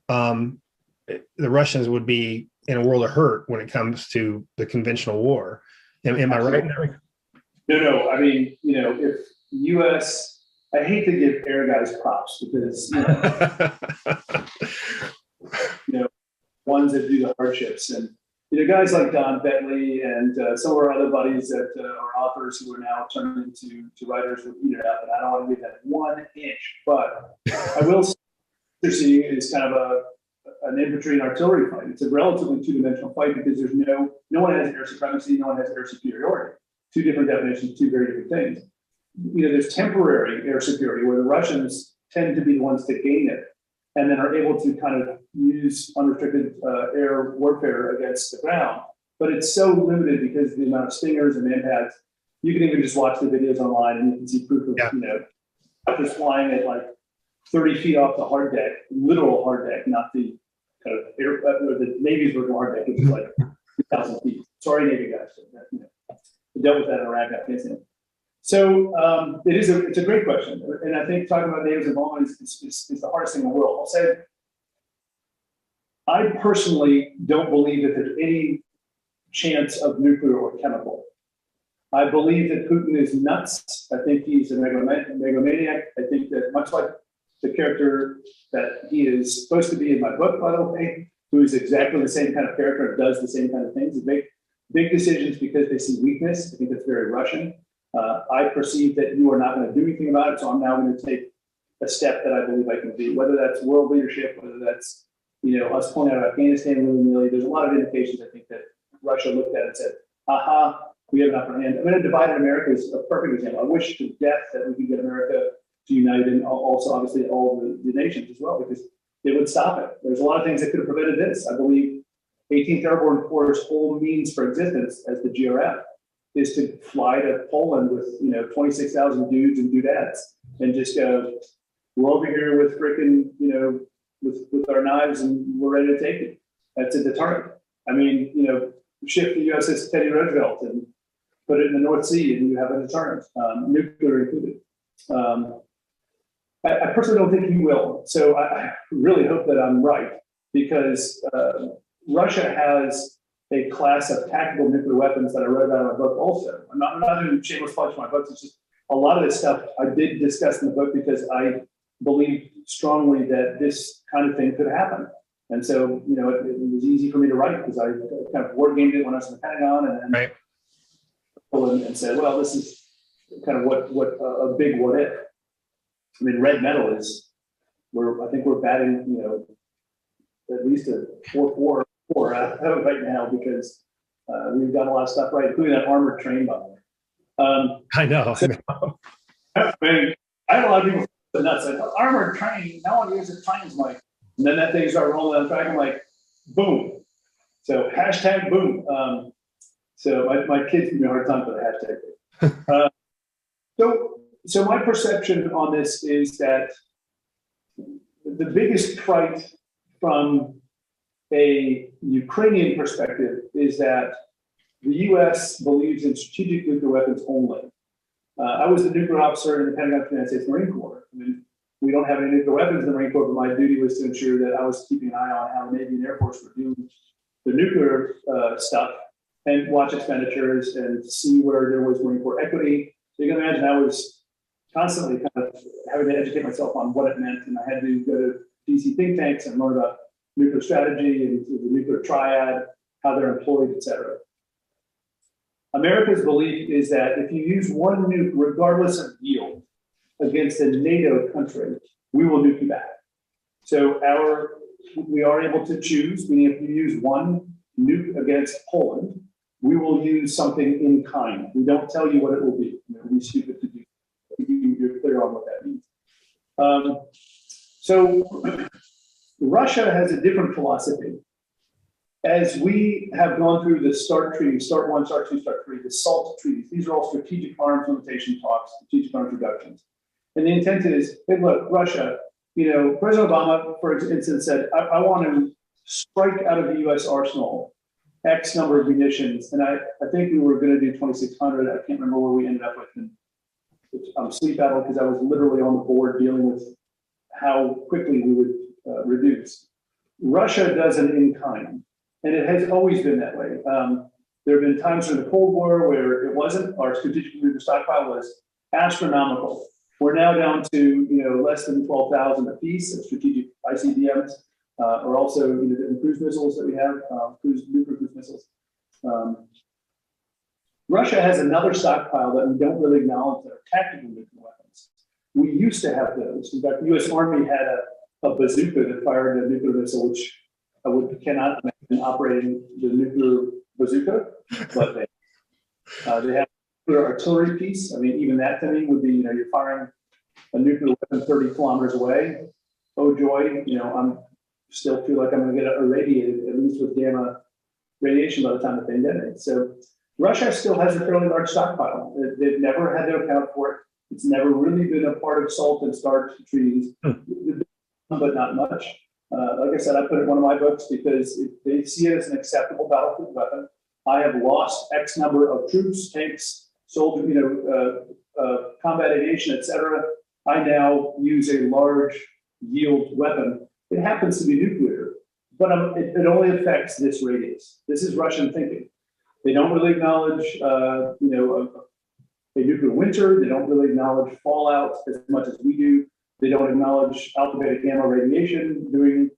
Speaker 1: the Russians would be in a world of hurt when it comes to the conventional war. Am I right?
Speaker 2: No. I mean, if U.S. I hate to give air guys props because ones that do the hardships, and guys like Don Bentley and some of our other buddies that are authors who are now turning into writers will eat it up, and I don't want to give that 1 inch. But I will say what you're seeing is kind of an infantry and artillery fight. It's a relatively two-dimensional fight because there's no one has air supremacy, no one has air superiority. Two different definitions, two very different things. There's temporary air superiority where the Russians tend to be the ones to gain it, and then are able to kind of use unrestricted air warfare against the ground. But it's so limited because of the amount of stingers and manpads. You can even just watch the videos online and you can see proof of, just flying at like 30 feet off the hard deck, literal hard deck, not the kind of air, or the Navy's version of hard deck, which is like 2,000 feet. Sorry, Navy guys. We dealt with that in Iraq, Afghanistan. So it's a great question. And I think talking about NATO's involvement is the hardest thing in the world. I'll say, I personally don't believe that there's any chance of nuclear or chemical. I believe that Putin is nuts. I think he's a megalomaniac. I think that much like the character that he is supposed to be in my book, by the way, who is exactly the same kind of character and does the same kind of things, big decisions because they see weakness. I think that's very Russian. I perceive that you are not going to do anything about it, so I'm now going to take a step that I believe I can do, whether that's world leadership, whether that's, us pulling out of Afghanistan willy-nilly. There's a lot of indications, I think, that Russia looked at it and said, aha, we have an upper hand. I mean, a divided America is a perfect example. I wish to death that we could get America to unite, and also obviously all the nations as well, because it would stop it. There's a lot of things that could have prevented this. I believe 18th Airborne Corps' whole means for existence as the GRF is to fly to Poland with 26,000 dudes and dudettes and just go, we're over here with frickin' with our knives and we're ready to take it. That's a deterrent. I mean, ship the USS Teddy Roosevelt and put it in the North Sea and you have a deterrent, nuclear included. I personally don't think he will. So I really hope that I'm right, because Russia has a class of tactical nuclear weapons that I wrote about in my book also. I'm not doing shameless plug for my books. It's just a lot of this stuff I did discuss in the book because I believe strongly that this kind of thing could happen. And so, it was easy for me to write because I kind of war gamed it when I was in the Pentagon, and then
Speaker 1: Right.
Speaker 2: and said, well, this is kind of what a big what if. I mean, red metal is, I think we're batting, at least a 4-4 right now, because we've done a lot of stuff right, including that armored train, by the way.
Speaker 1: I know.
Speaker 2: I mean, I had a lot of people nuts like, armored train, no one uses trains, like, and then that thing started rolling down the track. I'm like, boom. So hashtag boom. So my kids give me a hard time for the hashtag. So my perception on this is that the biggest fright from a Ukrainian perspective is that the U.S. believes in strategic nuclear weapons only. I was the nuclear officer in the Pentagon of the United States Marine Corps. I mean, we don't have any nuclear weapons in the Marine Corps, but my duty was to ensure that I was keeping an eye on how the Navy and Air Force were doing the nuclear stuff and watch expenditures and see where there was Marine Corps equity. So you can imagine I was constantly kind of having to educate myself on what it meant, and I had to go to DC think tanks and learn about nuclear strategy and the nuclear triad, how they're employed, et cetera. America's belief is that if you use one nuke, regardless of yield, against a NATO country, we will nuke you back. So we are able to choose, meaning if you use one nuke against Poland, we will use something in kind. We don't tell you what it will be. It would be stupid to do. You're clear on what that means. So Russia has a different philosophy. As we have gone through the START treaty, START 1, START 2, START 3, the SALT treaties, these are all strategic arms limitation talks, strategic arms reductions. And the intent is, hey, look, Russia, President Obama, for instance, said, I want to strike out of the US arsenal X number of munitions. And I think we were going to do 2,600. I can't remember where we ended up with. And I'm sleep battle because I was literally on the board dealing with how quickly we would reduce. Russia does an in kind, and it has always been that way. There have been times during the Cold War where it wasn't. Our strategic nuclear stockpile was astronomical. We're now down to less than 12,000 a piece of strategic ICBMs, or also the cruise missiles that we have, nuclear cruise missiles. Russia has another stockpile that we don't really acknowledge that are tactical nuclear weapons. We used to have those. In fact, the U.S. Army had a bazooka that fired a nuclear missile, which I cannot imagine operating the nuclear bazooka, but they have a nuclear artillery piece. I mean, even that to me would be, you're firing a nuclear weapon 30 kilometers away. Oh joy, I'm still feel like I'm going to get irradiated, at least with gamma radiation by the time the thing detonates. So Russia still has a fairly large stockpile. They've never had to account for it. It's never really been a part of SALT and START treaties, but not much. Like I said, I put it in one of my books because they see it as an acceptable battlefield weapon. I have lost X number of troops, tanks, soldiers, combat aviation, etc. I now use a large yield weapon. It happens to be nuclear, but it only affects this radius. This is Russian thinking. They don't really acknowledge, a nuclear winter. They don't really acknowledge fallout as much as we do. They don't acknowledge alpha, beta, gamma radiation doing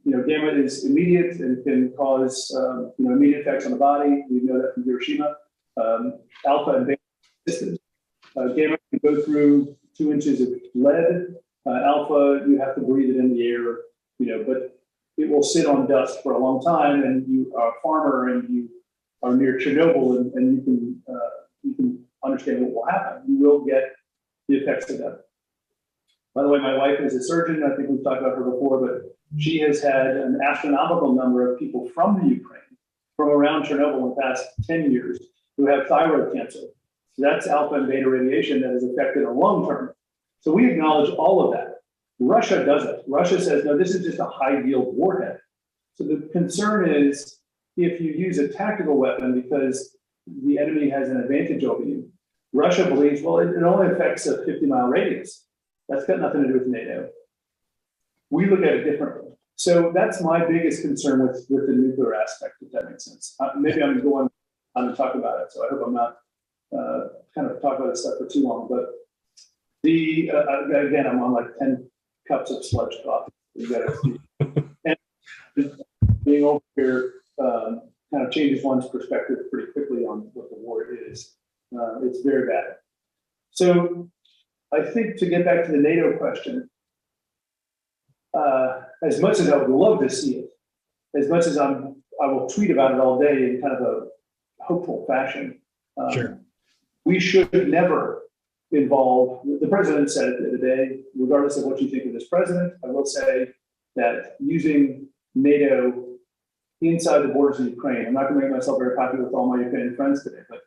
Speaker 2: gamma is immediate and can cause, immediate effects on the body. We know that from Hiroshima. Alpha and beta systems. Gamma can go through 2 inches of lead. Alpha, you have to breathe it in the air, but it will sit on dust for a long time, and you are a farmer and you are near Chernobyl, and you can understand what will happen. You will get the effects of that. By the way, my wife is a surgeon. I think we've talked about her before, but she has had an astronomical number of people from the Ukraine, from around Chernobyl in the past 10 years, who have thyroid cancer. So that's alpha and beta radiation that is affected in long term. So we acknowledge all of that. Russia doesn't. Russia says, no, this is just a high yield warhead. So the concern is if you use a tactical weapon because the enemy has an advantage over you, Russia believes, well, it only affects a 50-mile radius. That's got nothing to do with NATO. We look at it differently. So that's my biggest concern with the nuclear aspect, if that makes sense. Maybe I'm going on to talk about it, so I hope I'm not kind of talk about this stuff for too long. But again, I'm on like 10 cups of sludge coffee. You gotta see. And being over here kind of changes one's perspective pretty quickly on what the war is. It's very bad. So I think to get back to the NATO question, as much as I would love to see it, as much as I will tweet about it all day in kind of a hopeful fashion,
Speaker 1: Sure.
Speaker 2: We should never involve, the president said it the other day, regardless of what you think of this president, I will say that using NATO inside the borders of Ukraine, I'm not going to make myself very popular with all my Ukrainian friends today, but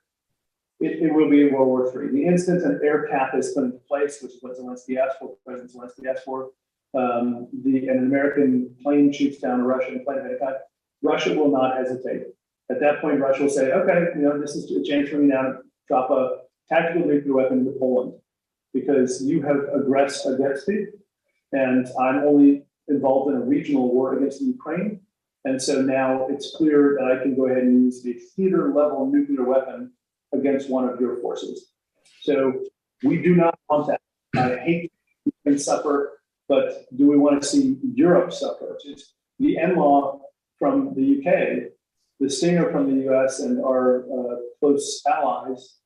Speaker 2: it will be World War III. The instant an air cap is put into place, which is what Zelensky asked for, President Zelensky asked for, and an American plane shoots down a Russian plane of any kind, Russia will not hesitate. At that point, Russia will say, okay, this is a chance for me now to drop a tactical nuclear weapon into Poland because you have aggressed against me, and I'm only involved in a regional war against Ukraine. And so now it's clear that I can go ahead and use a theater-level nuclear weapon against one of your forces. So we do not want that. I hate Ukraine suffer, but do we want to see Europe suffer? Just the NLAW from the UK, the Stinger from the US and our close allies,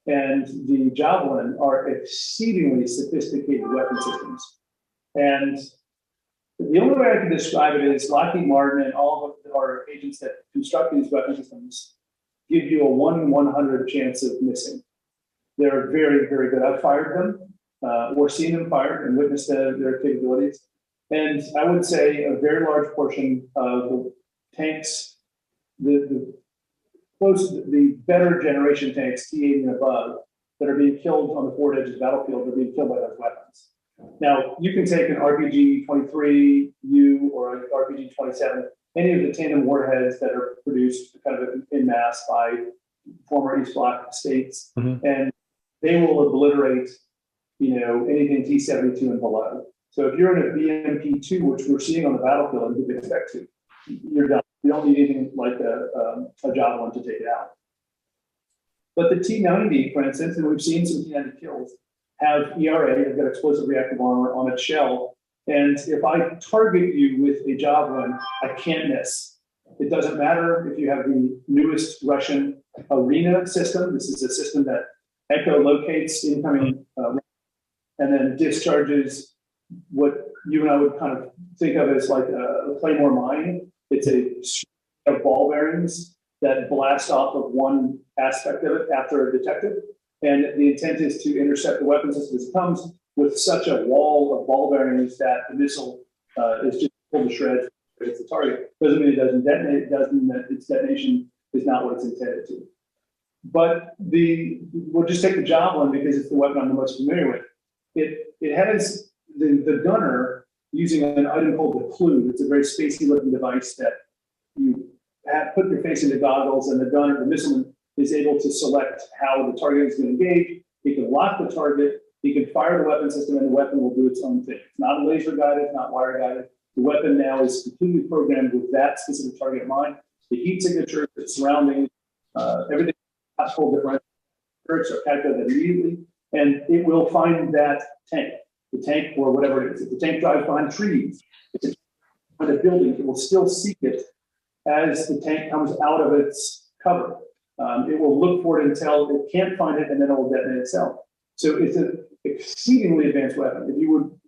Speaker 2: and the Javelin are exceedingly sophisticated weapon systems. And the only way I can describe it is Lockheed Martin and all of our agents that construct these weapon systems give you a 1 in 100 chance of missing. They're very, very good. I've fired them or seen them fired and witnessed their capabilities. And I would say a very large portion of the tanks, the better generation tanks, T-80 and above, that are being killed on the forward edge of the battlefield, are being killed by those weapons. Now, you can take an RPG-23U or an RPG-27, any of the tandem warheads that are produced kind of in mass by former East Bloc states, and they will obliterate, anything T-72 and below. So if you're in a BMP-2, which we're seeing on the battlefield and we expect to, you're done. You don't need anything like a Javelin to take it out. But the T-90, for instance, and we've seen some T-90 kills, have ERA, they've got explosive reactive armor on its shell. And if I target you with a Javelin, I can't miss. It doesn't matter if you have the newest Russian Arena system. This is a system that echolocates incoming and then discharges what you and I would kind of think of as like a Claymore mine. It's a string of ball bearings that blast off of one aspect of it after a detected. And the intent is to intercept the weapon system as it comes with such a wall of ball bearings that the missile is just pulled to shreds. It's the target. Doesn't mean it doesn't detonate. It does mean that its detonation is not what it's intended to. But we'll just take the Javelin because it's the weapon I'm the most familiar with. It has the gunner using an item called the clue. It's a very spacey looking device that you put your face into goggles, and the missile is able to select how the target is going to engage. He can lock the target. He can fire the weapon system, and the weapon will do its own thing. It's not laser guided. It's not wire guided. The weapon now is completely programmed with that specific target in mind. The heat signature, the surroundings, everything, possible differentials are calculated immediately, and it will find that tank, the tank or whatever it is. If the tank drives behind trees, find a building, it will still seek it as the tank comes out of its cover. It will look for it until it can't find it, and then it will detonate itself. So it's an exceedingly advanced weapon. If you would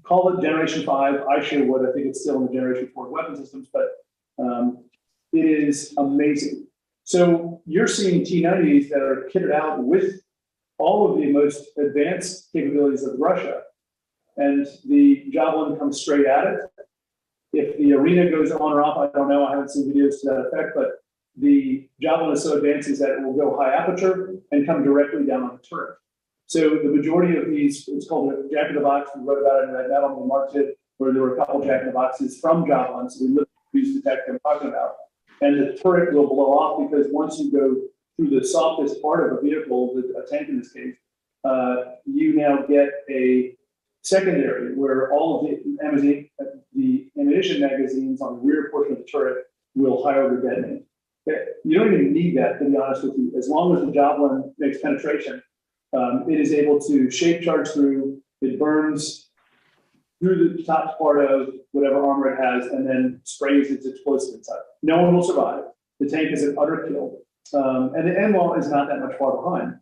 Speaker 2: call it Generation 5, I sure would. I think it's still in the Generation 4 weapon systems, but it is amazing. So you're seeing T-90s that are kitted out with all of the most advanced capabilities of Russia, and the Javelin comes straight at it. If the arena goes on or off, I don't know. I haven't seen videos to that effect, but the Javelin is so advanced that it will go high aperture and come directly down on the turret. So the majority of these, it's called a Jack in the Box. We wrote about it in that metal. We marked it where there were a couple Jack in the Boxes from Javelin. So we literally used the tech I'm talking about. And the turret will blow off because once you go through the softest part of a vehicle, a tank in this case, you now get a secondary where all of the ammunition magazines on the rear portion of the turret will high over detonate. You don't even need that, to be honest with you. As long as the Javelin makes penetration, it is able to shape charge through, it burns through the top part of whatever armor it has, and then sprays its explosive inside. No one will survive. The tank is an utter kill. And the NLAW is not that much far behind.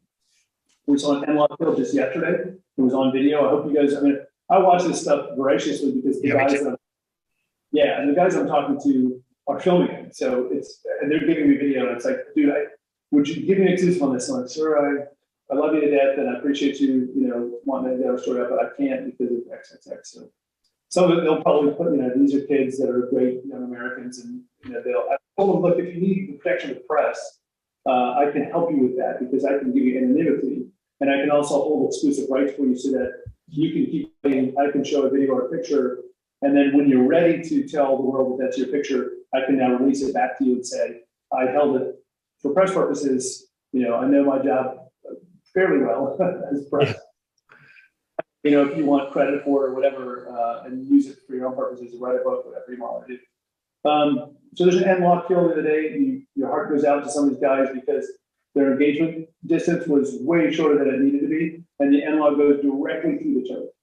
Speaker 2: We saw an NLAW kill just yesterday. It was on video. I hope you guys, I watch this stuff voraciously because the guys I'm talking to are filming it. So and they're giving me video, and it's like, dude, would you give me an exclusive on this? I'm like, sir, I love you to death, and I appreciate you, wanting to get our story up, but I can't because of XXX. So some of it they'll probably put, these are kids that are great young Americans, and I told them, look, if you need the protection of the press, I can help you with that because I can give you anonymity, and I can also hold exclusive rights for you so that you can keep playing. I can show a video or a picture, and then when you're ready to tell the world that that's your picture, I can now release it back to you and say, I held it for press purposes. I know my job fairly well as press. If you want credit for it or whatever, and use it for your own purposes, write a book, whatever you want to do. So there's an NLAW kill the other day. Your heart goes out to some of these guys because their engagement distance was way shorter than it needed to be, and the NLAW goes directly through the turret.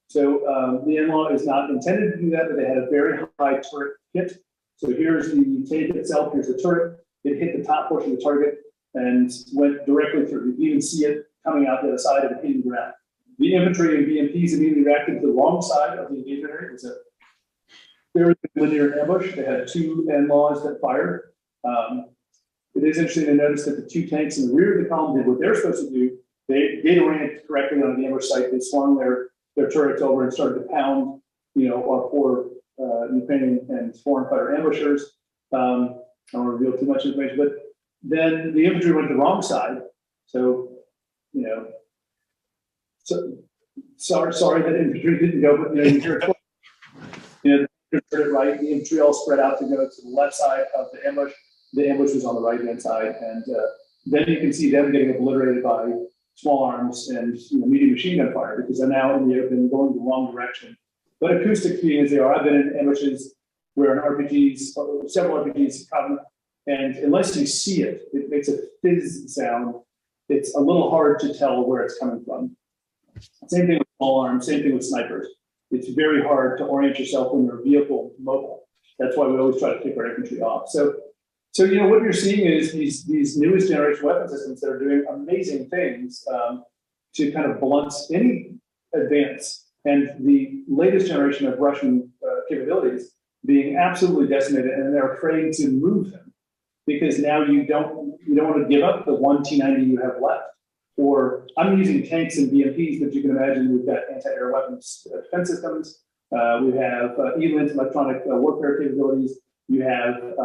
Speaker 2: So the NLAW is not intended to do that, but they had a very high turret hit. So here's the tape itself, here's the turret. It hit the top portion of the target and went directly through. You can even see it coming out the other side of it hitting the ground. The infantry and BMPs immediately reacted to the wrong side of the engagement area. It was a very linear ambush. They had two NLAWs that fired. It is interesting to notice that the two tanks in the rear of the column did what they're supposed to do. They oriented correctly on the ambush site. They swung their turrets over and started to pound, our poor Ukrainian and foreign fighter ambushers. I don't want to reveal too much information, but then the infantry went to the wrong side. So, sorry that infantry didn't go, but you heard it right. The infantry all spread out to go to the left side of the ambush. The ambush was on the right-hand side, and then you can see them getting obliterated by small arms and medium machine gun fire because they're now in the open, going the wrong direction. But acoustic being as they are, I've been in ambushes where several RPGs come, and unless you see it, it makes a fizz sound. It's a little hard to tell where it's coming from. Same thing with small arms, same thing with snipers. It's very hard to orient yourself when you're vehicle mobile. That's why we always try to take our infantry off. So what you're seeing is these newest generation weapon systems that are doing amazing things to kind of blunt any advance. And the latest generation of Russian capabilities being absolutely decimated, and they're afraid to move them because now you don't want to give up the one T-90 you have left. Or I'm using tanks and BMPs, but you can imagine we've got anti-air weapons defense systems. We have ELINT, electronic warfare capabilities. You have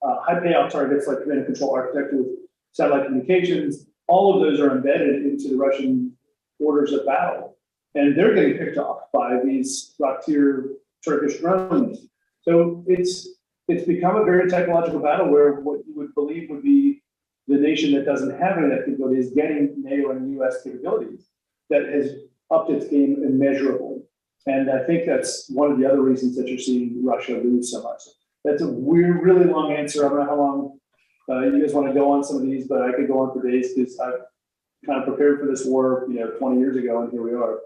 Speaker 2: high payout targets like command and control architecture with satellite communications. All of those are embedded into the Russian orders of battle, and they're getting picked off by these rock-tier Turkish drones. So it's become a very technological battle where what you would believe would be the nation that doesn't have any of that capability is getting NATO and US capabilities that has upped its game immeasurably. And I think that's one of the other reasons that you're seeing Russia lose so much. That's a weird, really long answer. I don't know how long you guys want to go on some of these, but I could go on for days because I've kind of prepared for this war, 20 years ago, and here we are.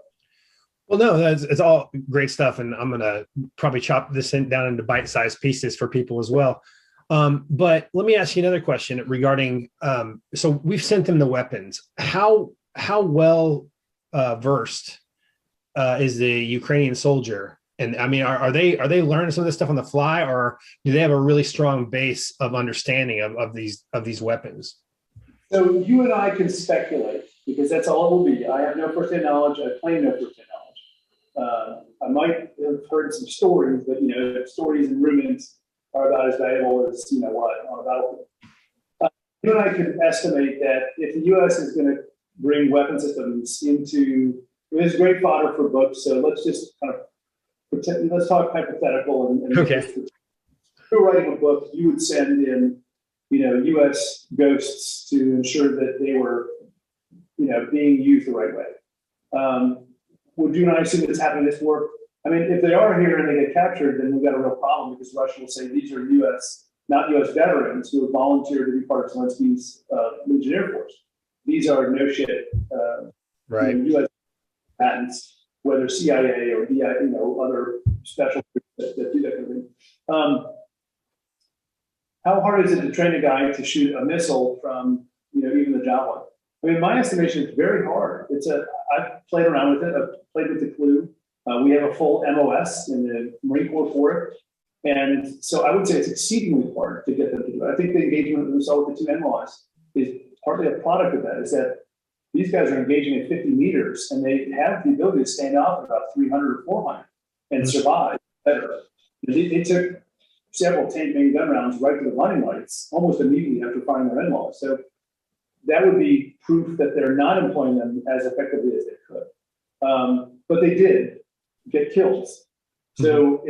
Speaker 1: Well, no, it's all great stuff, and I'm gonna probably chop this down into bite-sized pieces for people as well. But let me ask you another question regarding. So we've sent them the weapons. How well versed is the Ukrainian soldier? And I mean, are they learning some of this stuff on the fly, or do they have a really strong base of understanding of these weapons?
Speaker 2: So you and I can speculate because that's all it will be. I have no firsthand knowledge. I claim no firsthand knowledge. I might have heard some stories, but stories and rumors are about as valuable as what on a battlefield. You and I can estimate that if the U.S. is going to bring weapon systems into, there's great fodder for books. So let's just kind of pretend. Let's talk hypothetical. And
Speaker 1: Okay.
Speaker 2: If you're writing a book, you would send in U.S. ghosts to ensure that they were, being used the right way. Would you and I assume it's happening this war? I mean, if they are here and they get captured, then we've got a real problem because Russia will say these are U.S., not U.S. veterans who have volunteered to be part of Zelensky's Legionnaire Force. These are no shit,
Speaker 1: Right.
Speaker 2: U.S. patents, whether CIA or DI, other special groups that do that kind of thing. How hard is it to train a guy to shoot a missile from, even the Javelin? I mean, my estimation is very hard. I've played around with it. I've played with the clue. We have a full MOS in the Marine Corps for it. And so I would say it's exceedingly hard to get them to do it. I think the engagement that we saw with the two MOS is partly a product of that, is that these guys are engaging at 50 meters and they have the ability to stand off at about 300 or 400 and survive better. They took several tank main gun rounds right to the running lights almost immediately after firing their MOS. So that would be proof that they're not employing them as effectively as they could. But they did get killed. So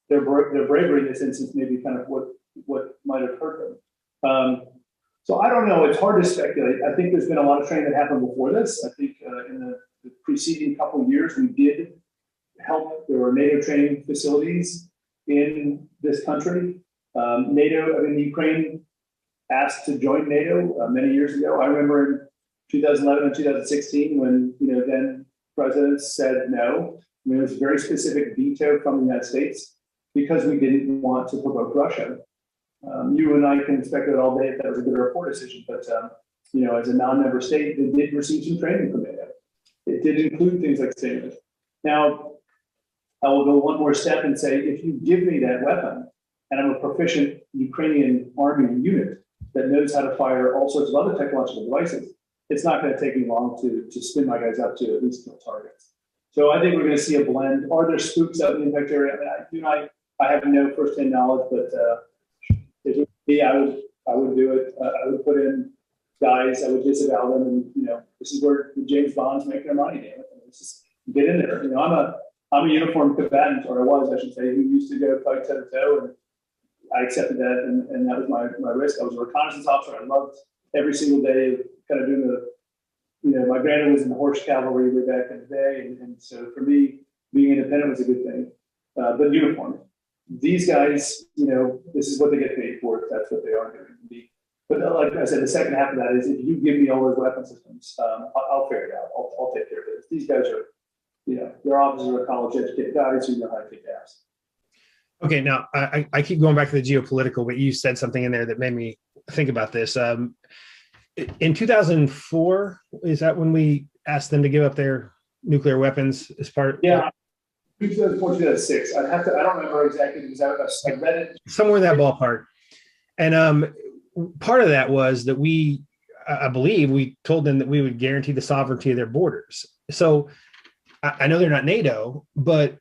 Speaker 2: their bravery in this instance may be kind of what might have hurt them. So I don't know. It's hard to speculate. I think there's been a lot of training that happened before this. I think in the preceding couple of years, we did help. There were NATO training facilities in this country. Ukraine asked to join NATO many years ago. I remember in 2011 and 2016 when then presidents said no. I mean, it was a very specific veto from the United States because we didn't want to provoke Russia. You and I can speculate all day if that was a good or a poor decision, but as a non-member state, they did receive some training from NATO. It did include things like SAMUS. Now, I will go one more step and say, if you give me that weapon, and I'm a proficient Ukrainian army unit that knows how to fire all sorts of other technological devices, it's not going to take me long to spin my guys up to at least kill targets. So I think we're going to see a blend. Are there spooks out in the impact area? I have no firsthand knowledge, but if it were me, I would do it. I would put in guys. I would disavow them, and this is where the James Bonds make their money. Damn it, let's just get in there. I'm a uniformed combatant, or I was, I should say, who used to go fight toe to toe, and I accepted that, and that was my risk. I was a reconnaissance officer. I loved every single day of kind of doing the. My granddad was in the horse cavalry way back in the day, and so for me, being independent was a good thing. But uniform. These guys, this is what they get paid for. If that's what they are going to be. But like I said, the second half of that is if you give me all those weapon systems, I'll figure it out. I'll take care of it. These guys are, they're officers are college-educated guys who know how to kick ass.
Speaker 1: Okay, now I keep going back to the geopolitical, but you said something in there that made me think about this. In 2004, is that when we asked them to give up their nuclear weapons as part?
Speaker 2: Yeah, 2004, 2006. I don't remember exactly because I read it.
Speaker 1: Somewhere in that ballpark. And part of that was that I believe we told them that we would guarantee the sovereignty of their borders. So I know they're not NATO, but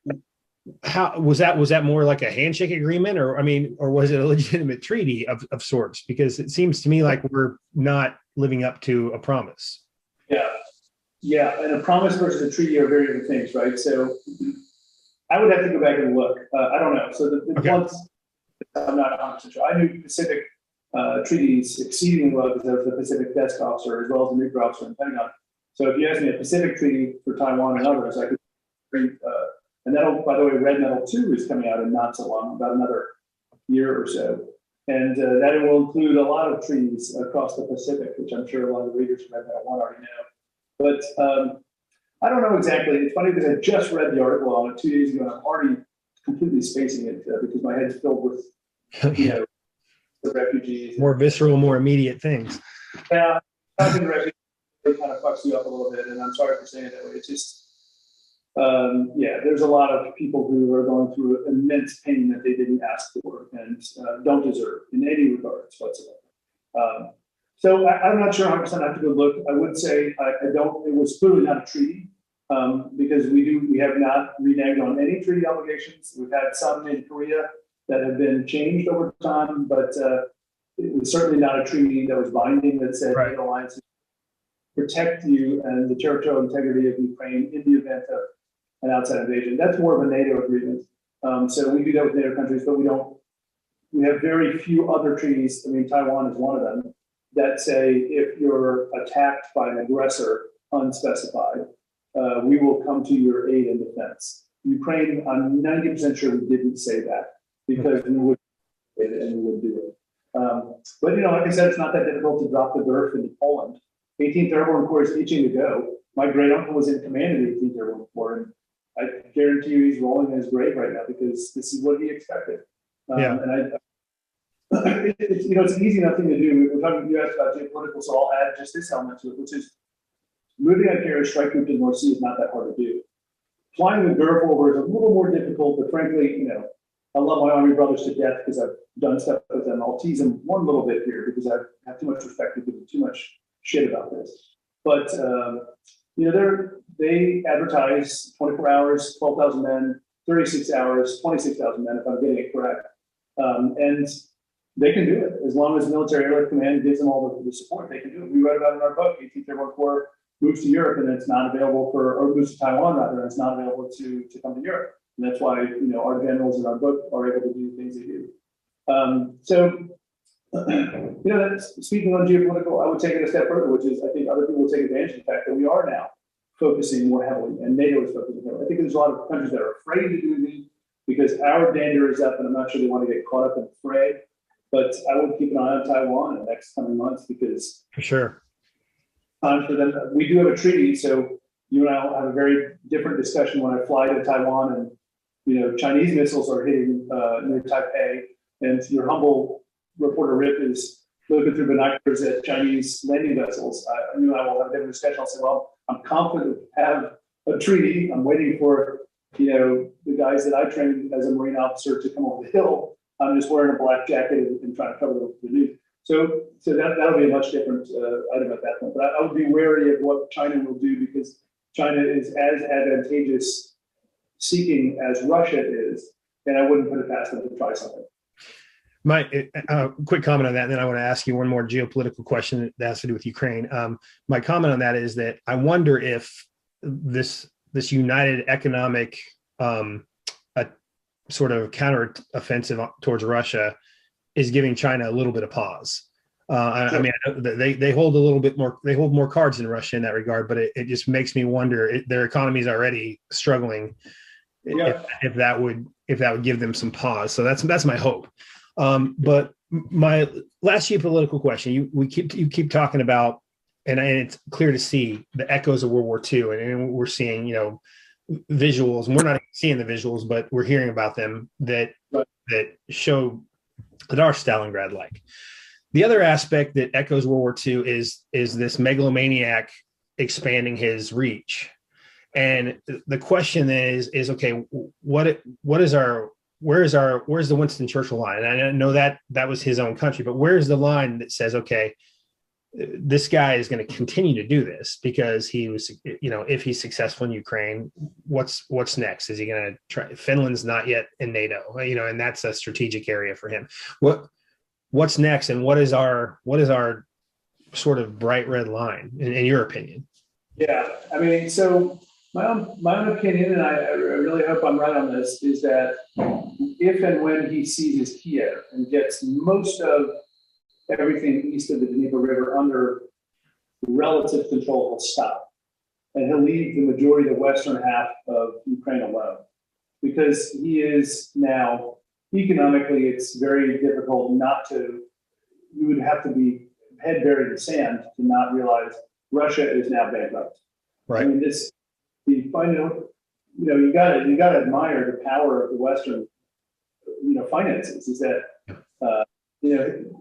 Speaker 1: how was that more like a handshake agreement, or was it a legitimate treaty of sorts? Because it seems to me like we're not living up to a promise.
Speaker 2: Yeah, and a promise versus a treaty are very different things, right? So I would have to go back and look. I don't know. So the ones I'm not 100% sure. I knew Pacific treaties exceedingly well because I was the Pacific desk officer as well as the nuclear officer in the Pentagon. So if you ask me a Pacific treaty for Taiwan and others, I could and that'll, by the way, Red Metal 2 is coming out in not so long, about another year or so. And that will include a lot of treaties across the Pacific, which I'm sure a lot of the readers from Red Metal 1 already know. But I don't know exactly. It's funny because I just read the article on it 2 days ago, and I'm already completely spacing it because my head's filled with, the refugees.
Speaker 1: More visceral, more immediate things.
Speaker 2: Yeah, talking to refugees kind of fucks you up a little bit, and I'm sorry for saying it that way. It's just, there's a lot of people who are going through immense pain that they didn't ask for and don't deserve in any regards whatsoever. So I'm not sure 100%. I have to go look. I would say I don't. It was clearly not a treaty because we have not reneged on any treaty obligations. We've had some in Korea that have been changed over time, but it was certainly not a treaty that was binding that said
Speaker 1: Right.
Speaker 2: alliances protect you and the territorial integrity of Ukraine in the event of an outside invasion. That's more of a NATO agreement. So we do that with NATO countries, but we have very few other treaties. I mean, Taiwan is one of them that say if you're attacked by an aggressor unspecified, we will come to your aid and defense. Ukraine, I'm 90% sure we didn't say that because we would and we would do it. But like I said, it's not that difficult to drop the GERF into Poland. 18th Airborne Corps is itching to go. My great uncle was in command of the 18th Airborne Corps, and I guarantee you he's rolling in his grave right now because this is what he expected. And it's an easy enough thing to do. We're talking, you asked about geopolitical, so I'll add just this element to it, which is moving a carrier strike group to the North Sea is not that hard to do. Flying the GERF over is a little more difficult, but frankly, I love my Army brothers to death because I've done stuff with them. I'll tease them one little bit here because I have too much respect to give them too much shit about this. But they advertise 24 hours, 12,000 men, 36 hours, 26,000 men, if I'm getting it correct. And they can do it as long as Military Airlift Command gives them all the support. They can do it. We wrote about it in our book. 18th Airborne Corps moves to Europe and it's not available or moves to Taiwan rather, and it's not available to come to Europe. And that's why our generals in our book are able to do things they do. That's, speaking on geopolitical, I would take it a step further, which is I think other people will take advantage of the fact that we are now focusing more heavily, and NATO is focusing heavily. I think there's a lot of countries that are afraid to do these because our danger is up, and I'm not sure they want to get caught up in the fray. But I would keep an eye on Taiwan in the next coming months because
Speaker 1: For sure.
Speaker 2: time for them. We do have a treaty, so you and I will have a very different discussion when I fly to Taiwan and Chinese missiles are hitting near Taipei, and your humble reporter Rip is looking through binoculars at Chinese landing vessels. You and I will have a different discussion. I'll say, well, I'm confident to have a treaty. I'm waiting for the guys that I trained as a Marine officer to come over the hill. I'm just wearing a black jacket and trying to cover the news. So that'll be a much different item at that point. But I would be wary of what China will do because China is as advantageous seeking as Russia is, and I wouldn't put it past them to try something.
Speaker 1: My quick comment on that, and then I want to ask you one more geopolitical question that has to do with Ukraine. My comment on that is that I wonder if this united economic sort of counter-offensive towards Russia is giving China a little bit of pause. I mean, they hold a little bit more. They hold more cards than Russia in that regard, but it just makes me wonder. Their economy is already struggling.
Speaker 2: Yeah.
Speaker 1: If that would give them some pause. So that's my hope. But my last geopolitical question, you keep talking about, and it's clear to see the echoes of World War II, and we're seeing visuals, and we're not seeing the visuals, but we're hearing about them that show that are Stalingrad like. The other aspect that echoes World War II is this megalomaniac expanding his reach. And the question is okay, where's the Winston Churchill line? And I know that was his own country, but where's the line that says, okay, this guy is going to continue to do this because he was, if he's successful in Ukraine, what's next? Is he going to try? Finland's not yet in NATO, and that's a strategic area for him. What's next? And what is our sort of bright red line in your opinion?
Speaker 2: Yeah, I mean, so my own opinion, and I really hope I'm right on this, is that if and when he seizes Kiev and gets most of everything east of the Dnieper River under relative control, he'll stop. And he'll leave the majority of the western half of Ukraine alone. Because he is now, economically, it's very difficult you would have to be head buried in sand to not realize Russia is now bankrupt.
Speaker 1: Right.
Speaker 2: I mean, this the final, you gotta admire the power of the Western, finances. Is that, the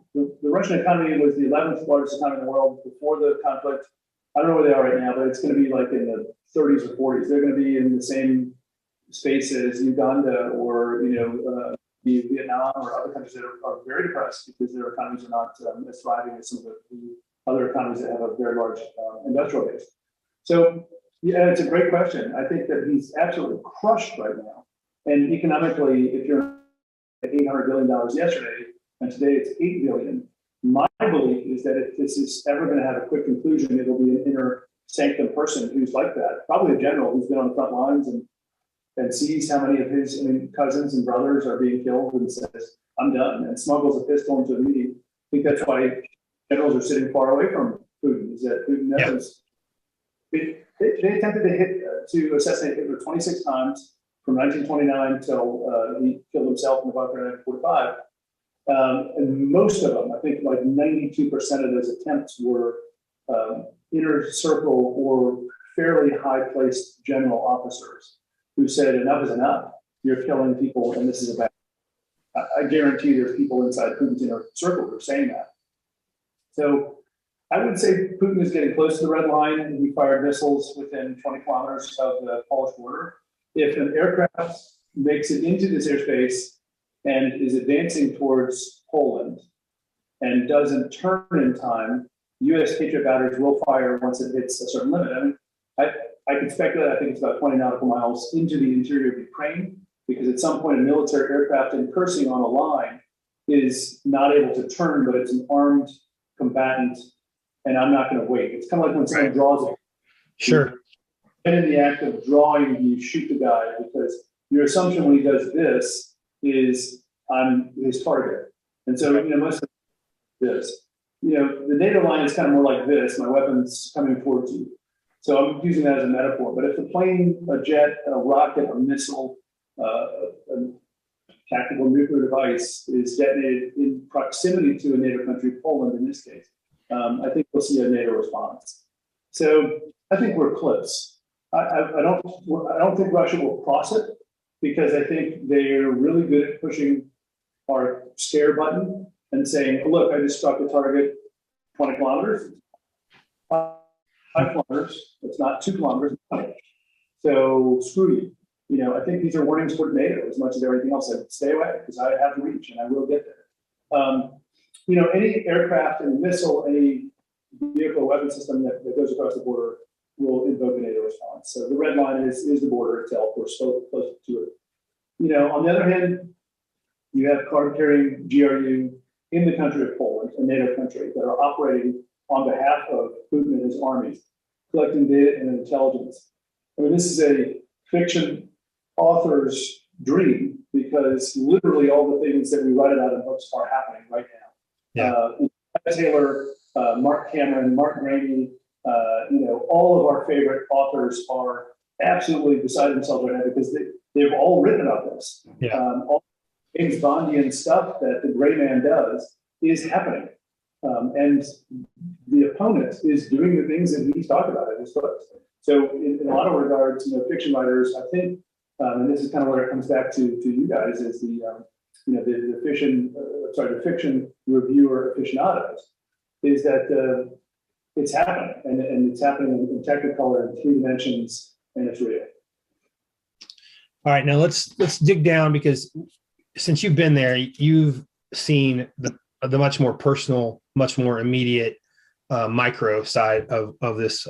Speaker 2: Russian economy was the 11th largest economy in the world before the conflict. I don't know where they are right now, but it's going to be like in the 30s or 40s. They're going to be in the same space as Uganda or, Vietnam or other countries that are very depressed because their economies are not as thriving as some of the other economies that have a very large industrial base. So, yeah, it's a great question. I think that he's absolutely crushed right now. And economically, if you're at $800 billion yesterday, and today it's $8 billion, my belief is that if this is ever going to have a quick conclusion, it'll be an inner sanctum person who's like that, probably a general who's been on the front lines and sees how many of his cousins and brothers are being killed and says, I'm done, and smuggles a pistol into a meeting. I think that's why generals are sitting far away from Putin, is that Putin knows. They attempted to assassinate Hitler 26 times from 1929 till he killed himself in the bunker in 1945. And most of them, I think like 92% of those attempts were inner circle or fairly high-placed general officers who said, enough is enough. You're killing people, and this is a bad. I guarantee there's people inside Putin's inner circle who are saying that. So I would say Putin is getting close to the red line, and he fired missiles within 20 kilometers of the Polish border. If an aircraft makes it into this airspace and is advancing towards Poland and doesn't turn in time, U.S. Patriot batteries will fire once it hits a certain limit. I mean, I can speculate, I think it's about 20 nautical miles into the interior of Ukraine, because at some point a military aircraft incursing on a line is not able to turn, but it's an armed combatant, and I'm not going to wait. It's kind of like when someone draws it.
Speaker 1: Sure.
Speaker 2: And in the act of drawing, you shoot the guy, because your assumption when he does this is I'm his target. And so, most of this, the NATO line is kind of more like this, my weapon's coming towards you. So I'm using that as a metaphor. But if the plane, a jet, a rocket, a missile, a tactical nuclear device is detonated in proximity to a NATO country, Poland in this case, I think we'll see a NATO response. So I think we're close. I don't think Russia will cross it, because I think they're really good at pushing our scare button and saying, oh, look, I just struck a target 20 kilometers, 5 kilometers, it's not 2 kilometers. So screw you. I think these are warnings toward NATO as much as everything else. I'd stay away because I have reach and I will get there. Any aircraft and missile, any vehicle weapon system that goes across the border will invoke a NATO response. So the red line is the border itself. We're so close to it. On the other hand, you have card-carrying GRU in the country of Poland, a NATO country, that are operating on behalf of Putin and his armies, collecting data and intelligence. I mean, this is a fiction author's dream, because literally all the things that we write about in books are happening right now. Yeah. Taylor, Mark Cameron, Mark Graney, all of our favorite authors are absolutely beside themselves right now, because they've all written about this. Yeah. All James Bondian stuff that the gray man does is happening. And the opponent is doing the things that he's talked about in his books. So in a lot of regards, fiction writers, I think, and this is kind of where it comes back to you guys, is the fiction reviewer aficionados, is that it's happening, and it's happening in technicolor in 3 dimensions, and it's real.
Speaker 1: All right, now let's dig down, because since you've been there, you've seen the much more personal, much more immediate micro side of this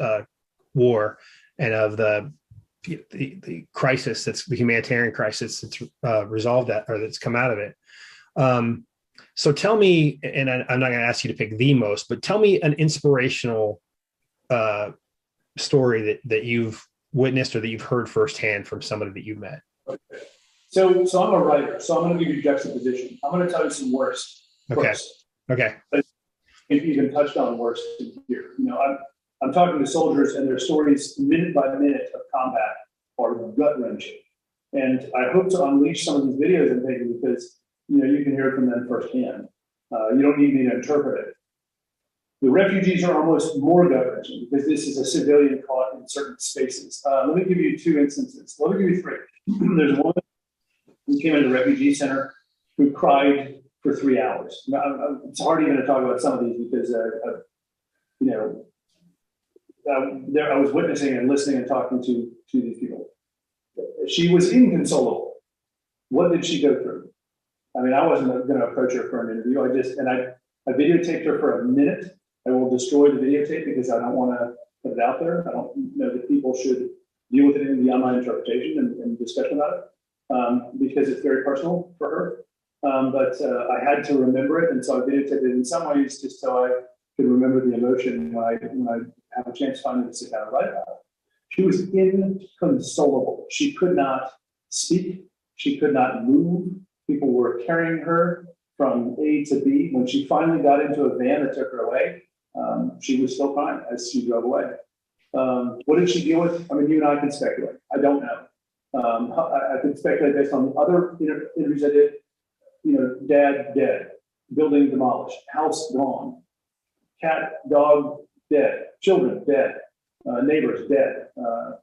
Speaker 1: war, and of the crisis, that's the humanitarian crisis that's resolved that, or that's come out of it. So tell me, and I'm not going to ask you to pick the most, but tell me an inspirational story that you've witnessed or that you've heard firsthand from somebody that you've met.
Speaker 2: Okay. So I'm a writer, so I'm going to give you juxtaposition. I'm going to tell you some worst. Okay. If you even touched on worst here, I'm talking to soldiers, and their stories minute by minute of combat are gut wrenching. And I hope to unleash some of these videos I'm making, because you can hear from them firsthand. You don't need me to interpret it. The refugees are almost more gut-wrenching because this is a civilian caught in certain spaces. Let me give you 2 instances. Let me give you 3. There's a woman who came into the refugee center who cried for 3 hours. Now, it's hard even to talk about some of these because, you know, I was witnessing and listening and talking to these people. She was inconsolable. What did she go through? I mean, I wasn't going to approach her for an interview. I videotaped her for a minute. I will destroy the videotape because I don't want to put it out there. I don't know that people should deal with it in the online interpretation and discussion about it because it's very personal for her. But I had to remember it, and so I videotaped it in some ways just so I could remember the emotion when I have a chance finally to sit down and write about it. She was inconsolable. She could not speak. She could not move. People were carrying her from A to B. When she finally got into a van that took her away, she was still crying as she drove away. What did she deal with? I mean, you and I can speculate. I don't know. I could speculate based on the other interviews I did. You know, dad dead, building demolished, house gone, cat, dog dead, children dead, neighbors dead.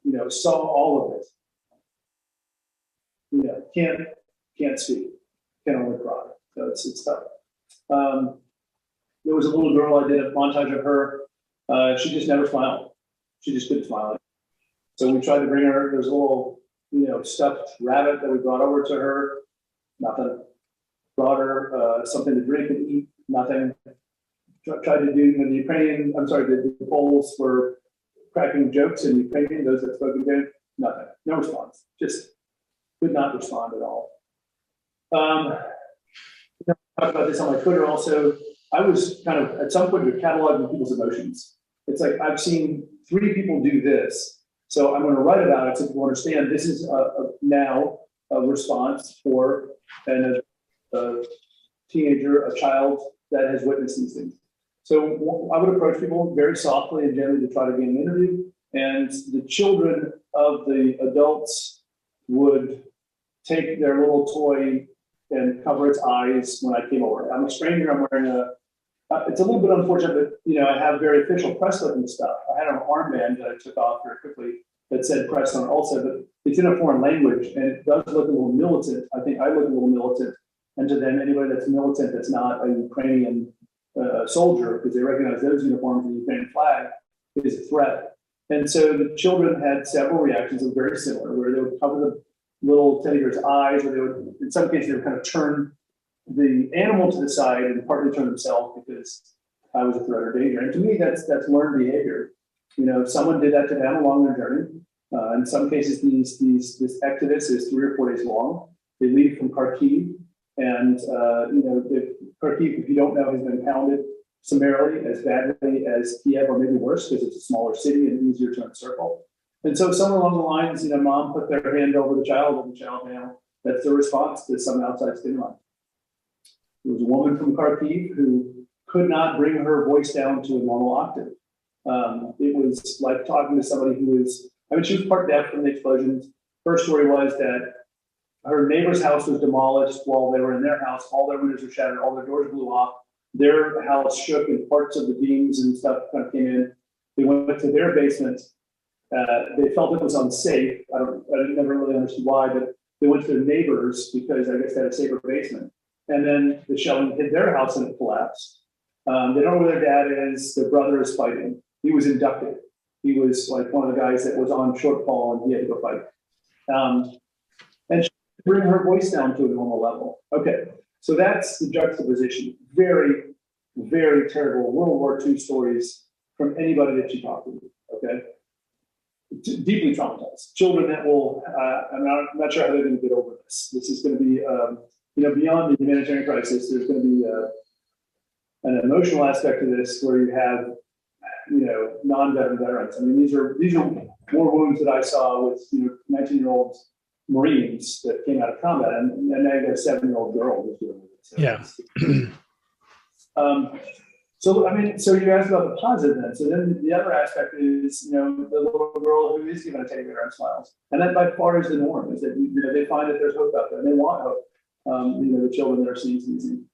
Speaker 2: You know, saw all of it. You know, can't speak, can only cry. So it's tough. There was a little girl, I did a montage of her. She just never smiled. She just couldn't smile. So we tried to bring her, there's a little, you know, stuffed rabbit that we brought over to her. Nothing. Brought her something to drink and eat. Nothing. Tried to do, you know, the Poles were cracking jokes in Ukrainian, those that spoke Ukrainian. Nothing. No response. Just could not respond at all. I talked about this on my Twitter also. I was kind of, at some point, cataloging people's emotions. It's like, I've seen 3 people do this, so I'm going to write about it so people understand this is now a response for a teenager, a child that has witnessed these things. So I would approach people very softly and gently to try to get an interview, and the children of the adults would take their little toy and cover its eyes when I came over. I'm a stranger, I'm wearing it's a little bit unfortunate, but you know, I have very official press looking stuff. I had an armband that I took off very quickly that said press on also, but it's in a foreign language and it does look a little militant. I think I look a little militant. And to them, anybody that's militant that's not a Ukrainian soldier, because they recognize those uniforms and the Ukrainian flag, is a threat. And so the children had several reactions that were very similar, where they would cover the little teddy bear's eyes, or they would, in some cases, they would kind of turn the animal to the side and partly turn themselves because I was a threat or danger. And to me, that's learned behavior. You know, if someone did that to them along their journey. In some cases, this exodus is 3 or 4 days long. They leave from Kharkiv, and you know, Kharkiv, if you don't know, has been pounded summarily as badly as Kiev, or maybe worse, because it's a smaller city and easier to encircle. And so somewhere along the lines, you know, mom put their hand over the child, and the child now, that's the response to some outside stimuli. There was a woman from Kharkiv who could not bring her voice down to a normal octave. It was like talking to somebody who was, I mean, she was part deaf from the explosions. Her story was that her neighbor's house was demolished while they were in their house. All their windows were shattered, all their doors blew off. Their house shook and parts of the beams and stuff kind of came in. They went to their basement. They felt it was unsafe. I never really understood why, but they went to their neighbors because I guess they had a safer basement. And then the shelling hit their house and it collapsed. They don't know where their dad is. Their brother is fighting. He was inducted. He was like one of the guys that was on shortfall and he had to go fight. And she bring her voice down to a normal level. Okay, so that's the juxtaposition. Very, very terrible World War II stories from anybody that you talk to. Okay, deeply traumatized children that will. I'm not sure how they're going to get over this. This is going to be, you know, beyond the humanitarian crisis. There's going to be an emotional aspect to this where you have, you know, non-veteran veterans. I mean, these are war wounds that I saw with, you know, 19-year-old Marines that came out of combat, and now you got a 7-year-old girl who's dealing with it. So,
Speaker 1: yeah.
Speaker 2: So I mean, so you asked about the positive then. So then the other aspect is, you know, the little girl who is given a teddy bear and smiles, and that by far is the norm. Is that, you know, they find that there's hope out there and they want hope. You know, the children that are seeing.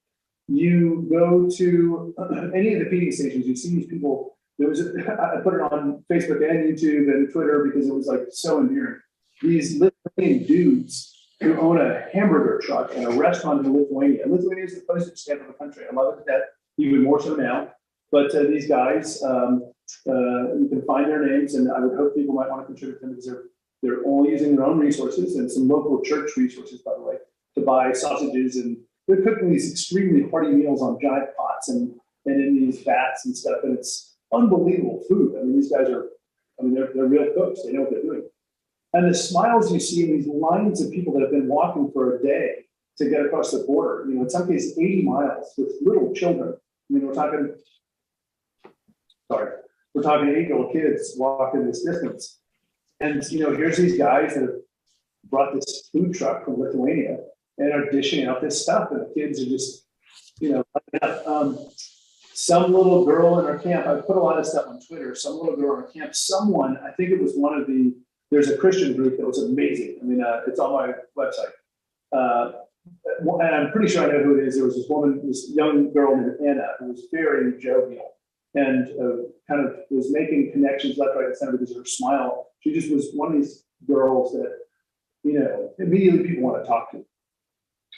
Speaker 2: you go to any of the feeding stations, you see these people. There was I put it on Facebook and YouTube and Twitter because it was like so endearing. These Lithuanian dudes who own a hamburger truck and a restaurant in Lithuania. And Lithuania is the postage stamp of the country. I love it that even more so now. But these guys, you can find their names, and I would hope people might want to contribute to them because they're only using their own resources and some local church resources, by the way, to buy sausages, and they're cooking these extremely hearty meals on giant pots and in these vats and stuff, and it's unbelievable food. I mean, these guys are, they're real cooks. They know what they're doing. And the smiles you see in these lines of people that have been walking for a day to get across the border, in some cases 80 miles with little children. We're talking 8-year-old kids walking this distance. And, here's these guys that have brought this food truck from Lithuania and are dishing out this stuff. And the kids are just, some little girl in our camp, I put a lot of stuff on Twitter, some little girl in our camp, I think it was there's a Christian group that was amazing. It's on my website. And I'm pretty sure I know who it is. There was this young girl named Anna who was very jovial and kind of was making connections left, right, and center because of her smile. She just was one of these girls that, immediately people want to talk to.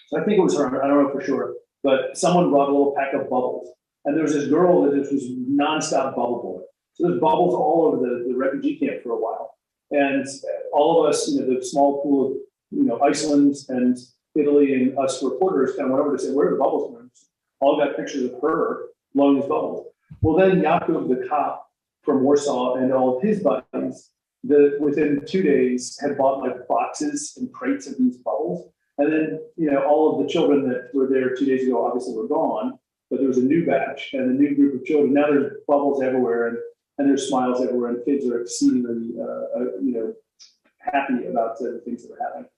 Speaker 2: So I think it was her. I don't know for sure, but someone brought a little pack of bubbles. And there was this girl that just was nonstop bubble blowing. So there's bubbles all over the refugee camp for a while. And all of us, the small pool of, Iceland and Italy and us reporters kind of went over to say, where are the bubbles from? All got pictures of her blowing these bubbles. Well, then Yakub, the cop from Warsaw, and all of his buddies, within 2 days had bought like boxes and crates of these bubbles. And then, all of the children that were there 2 days ago obviously were gone, but there was a new batch and a new group of children. Now there's bubbles everywhere and there's smiles everywhere, and kids are exceedingly, happy about the things that are happening.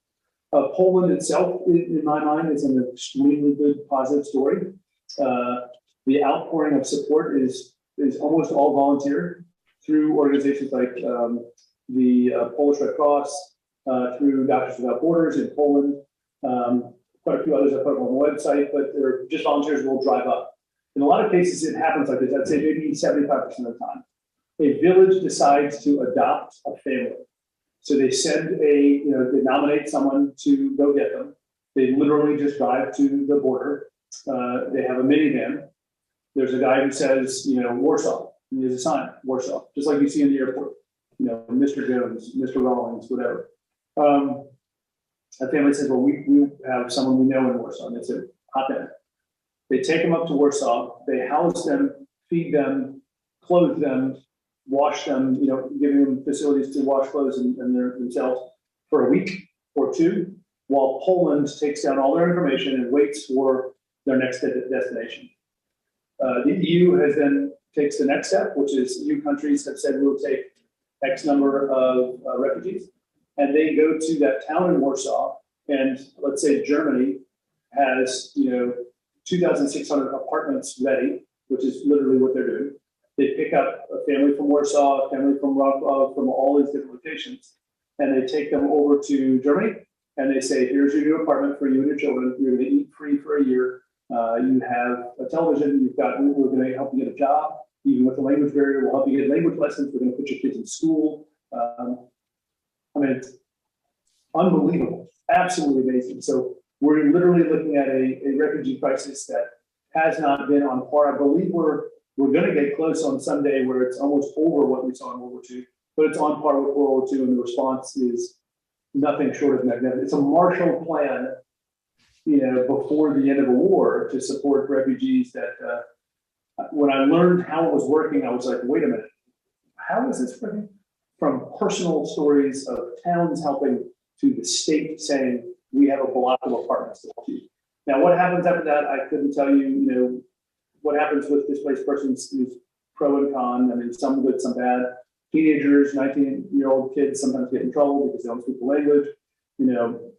Speaker 2: Poland itself, in my mind, is an extremely good, positive story. The outpouring of support is almost all volunteer through organizations like the Polish Red Cross, through Doctors Without Borders in Poland, quite a few others I put on the website, but they're just volunteers who will drive up. In a lot of cases, it happens like this. I'd say maybe 75% of the time. A village decides to adopt a family. So they send they nominate someone to go get them. They literally just drive to the border. They have a minivan. There's a guy who says, Warsaw. And there's a sign, Warsaw, just like you see in the airport. Mr. Jones, Mr. Rawlings, whatever. A family says, well, we have someone we know in Warsaw. And they said, hop in. They take them up to Warsaw. They house them, feed them, clothe them, wash them, giving them facilities to wash clothes and themselves for a week or two, while Poland takes down all their information and waits for their next destination. The EU takes the next step, which is EU countries have said we'll take X number of refugees, and they go to that town in Warsaw, and let's say Germany has 2,600 apartments ready, which is literally what they're doing. They pick up a family from Warsaw, a family from all these different locations, and they take them over to Germany, and they say, here's your new apartment for you and your children. You're going to eat free for a year. You have a television. We're going to help you get a job. Even with the language barrier, we'll help you get language lessons. We're going to put your kids in school. It's unbelievable, absolutely amazing. So we're literally looking at a refugee crisis that has not been on par. I believe we're going to get close on Sunday where it's almost over what we saw in World War II, but it's on par with World War II, and the response is nothing short of magnificent. It's a Marshall Plan, before the end of a war to support refugees that when I learned how it was working, I was like, wait a minute, how is this working? From personal stories of towns helping to the state saying, we have a block of apartments to help you. Now, what happens after that, I couldn't tell you, what happens with displaced persons is pro and con. Some good, some bad. Teenagers, 19-year-old kids sometimes get in trouble because they don't speak the language.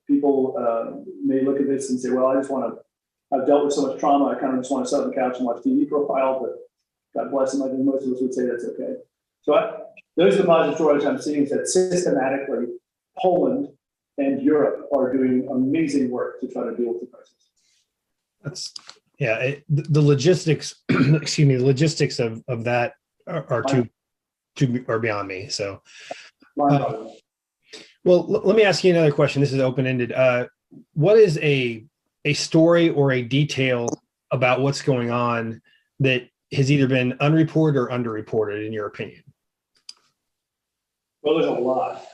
Speaker 2: People may look at this and say, well, I've dealt with so much trauma, I kind of just want to sit on the couch and watch TV for a while, but God bless them, I think most of us would say that's okay. So those are the positive stories I'm seeing, is that systematically Poland and Europe are doing amazing work to try to deal with the crisis.
Speaker 1: Yeah, the logistics, excuse me, the logistics of that are too are beyond me. So, well, let me ask you another question. This is open-ended. What is a story or a detail about what's going on that has either been unreported or underreported, in your opinion?
Speaker 2: Well, there's a lot.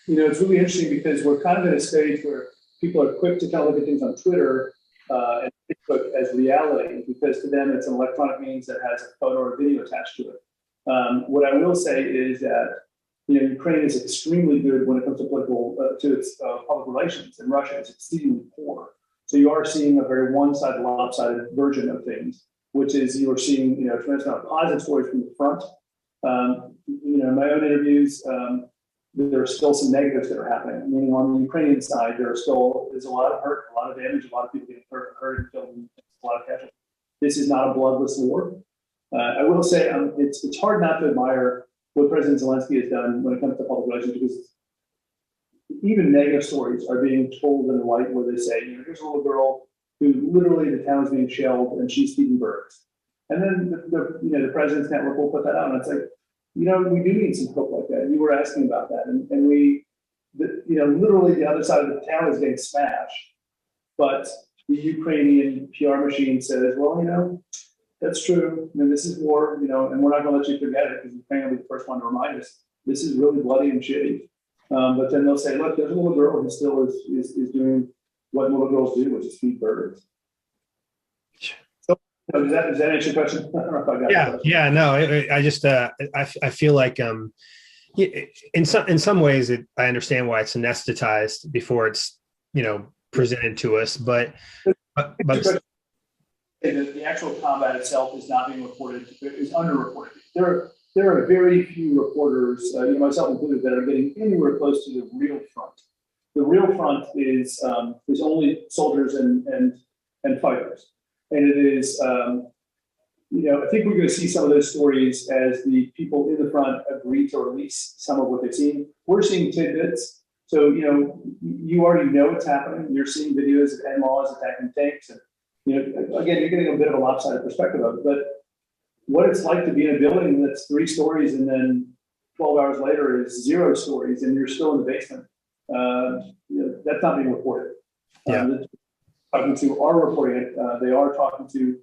Speaker 2: It's really interesting because we're kind of in a stage where people are quick to kind of look at things on Twitter and Facebook as reality, because to them it's an electronic means that has a photo or video attached to it. What I will say is that Ukraine is extremely good when it comes to its public relations, and Russia is exceedingly poor. So you are seeing a very one-sided, lopsided version of things, which is you are seeing a tremendous amount of positive stories from the front. In my own interviews, there are still some negatives that are happening. Meaning, on the Ukrainian side, there's a lot of hurt, a lot of damage, a lot of people getting hurt and killed, and a lot of casualties. This is not a bloodless war. I will say it's hard not to admire what President Zelensky has done when it comes to public relations, because even negative stories are being told in a light where they say, here's a little girl who literally the town is being shelled and she's feeding birds. And then the president's network will put that out, and it's like, we do need some hope like that. You were asking about that, and literally the other side of the town is getting smashed, but the Ukrainian PR machine says, well, that's true. This is war, and we're not going to let you forget it, because Ukraine will be the first one to remind us this is really bloody and shitty. But then they'll say, look, there's a little girl who still is doing what little girls do, which is feed birds. So, does that answer your question? I don't know if I got the question.
Speaker 1: Yeah, no. I just I feel like in some ways I understand why it's anesthetized before it's presented to us, but
Speaker 2: the actual combat itself is not being reported, is underreported. There are very few reporters, myself included, that are getting anywhere close to the real front. The real front is only soldiers and fighters, and it is I think we're going to see some of those stories as the people in the front agree to release some of what they've seen. We're seeing tidbits, so you already know what's happening. You're seeing videos of NMAs attacking tanks, and again, you're getting a bit of a lopsided perspective of it, but what it's like to be in a building that's 3 stories and then 12 hours later is 0 stories and you're still in the basement. That's not being reported.
Speaker 1: Yeah.
Speaker 2: Talking to are reporting it. They are talking to,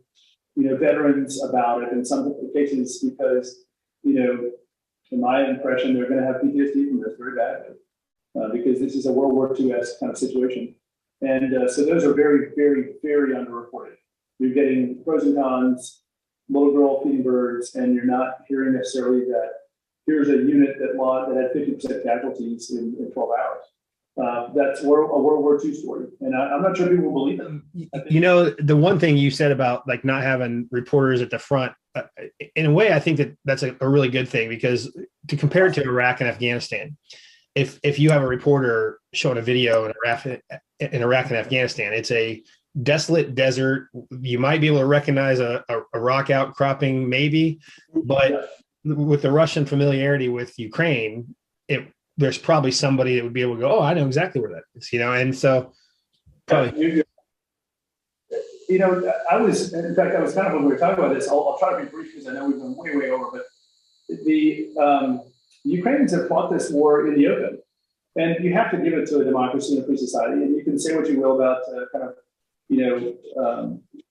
Speaker 2: veterans about it in some cases, because, in my impression, they're going to have PTSD from this very badly, because this is a World War II-esque kind of situation. And so those are very, very, very underreported. You're getting pros and cons, little girl feeding birds, and you're not hearing necessarily that here's a unit that had 50% casualties in 12 hours. That's a World War II story, and I'm not sure people will believe it.
Speaker 1: The one thing you said about like not having reporters at the front, in a way, I think that's a really good thing, because to compare it to Iraq and Afghanistan, if you have a reporter showing a video in Iraq and Afghanistan, it's a desolate desert. You might be able to recognize a rock outcropping, maybe, but with the Russian familiarity with Ukraine, there's probably somebody that would be able to go, oh, I know exactly where that is, and so probably.
Speaker 2: I was kind of, when we were talking about this, I'll try to be brief because I know we've been way over, but the Ukrainians have fought this war in the open, and you have to give it to a democracy and a free society, and you can say what you will about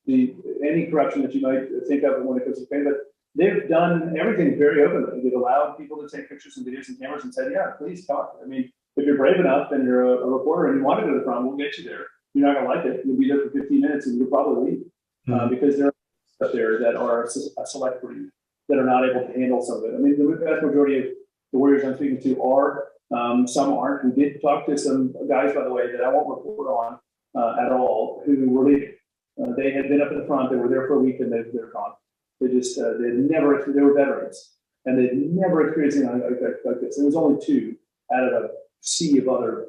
Speaker 2: any corruption that you might think of when it comes to Ukraine, but they've done everything very openly. They've allowed people to take pictures and videos and cameras and said, yeah, please talk. I mean, if you're brave enough and you're a reporter and you want to go to the front, we'll get you there. You're not going to like it. You'll be there for 15 minutes and you'll probably leave, because there are up there that are a select breed that are not able to handle some of it. I mean, the vast majority of the warriors I'm speaking to are, some aren't. We did talk to some guys, by the way, that I won't report on at all, who were leaving. They had been up at the front. They were there for a week and they're gone. They were veterans, and they'd never experienced anything like this. There was only 2 out of a sea of other,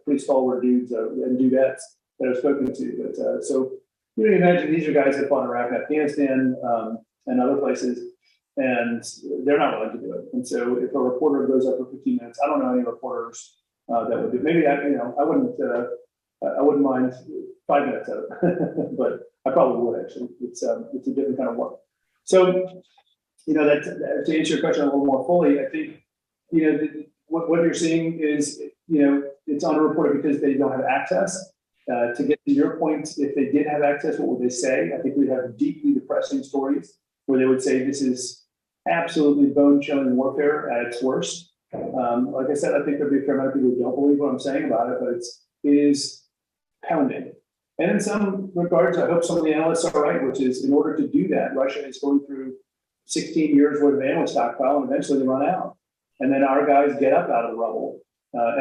Speaker 2: pretty stalwart dudes and dudettes that I've spoken to. But so, you imagine these are guys that fought in Iraq and Afghanistan and other places, and they're not willing to do it. And so if a reporter goes up for 15 minutes, I don't know any reporters that would do it. Maybe I wouldn't mind 5 minutes of it, but I probably would actually. It's a different kind of work. So, that to answer your question a little more fully, I think, what you're seeing is, it's underreported because they don't have access. To get to your point, if they did have access, what would they say? I think we'd have deeply depressing stories where they would say this is absolutely bone-chilling warfare at its worst. Like I said, I think there'd be a fair amount of people who don't believe what I'm saying about it, but it is pounding. And in some regards, I hope some of the analysts are right, which is in order to do that, Russia is going through 16 years worth of ammo stockpile, and eventually they run out. And then our guys get up out of the rubble,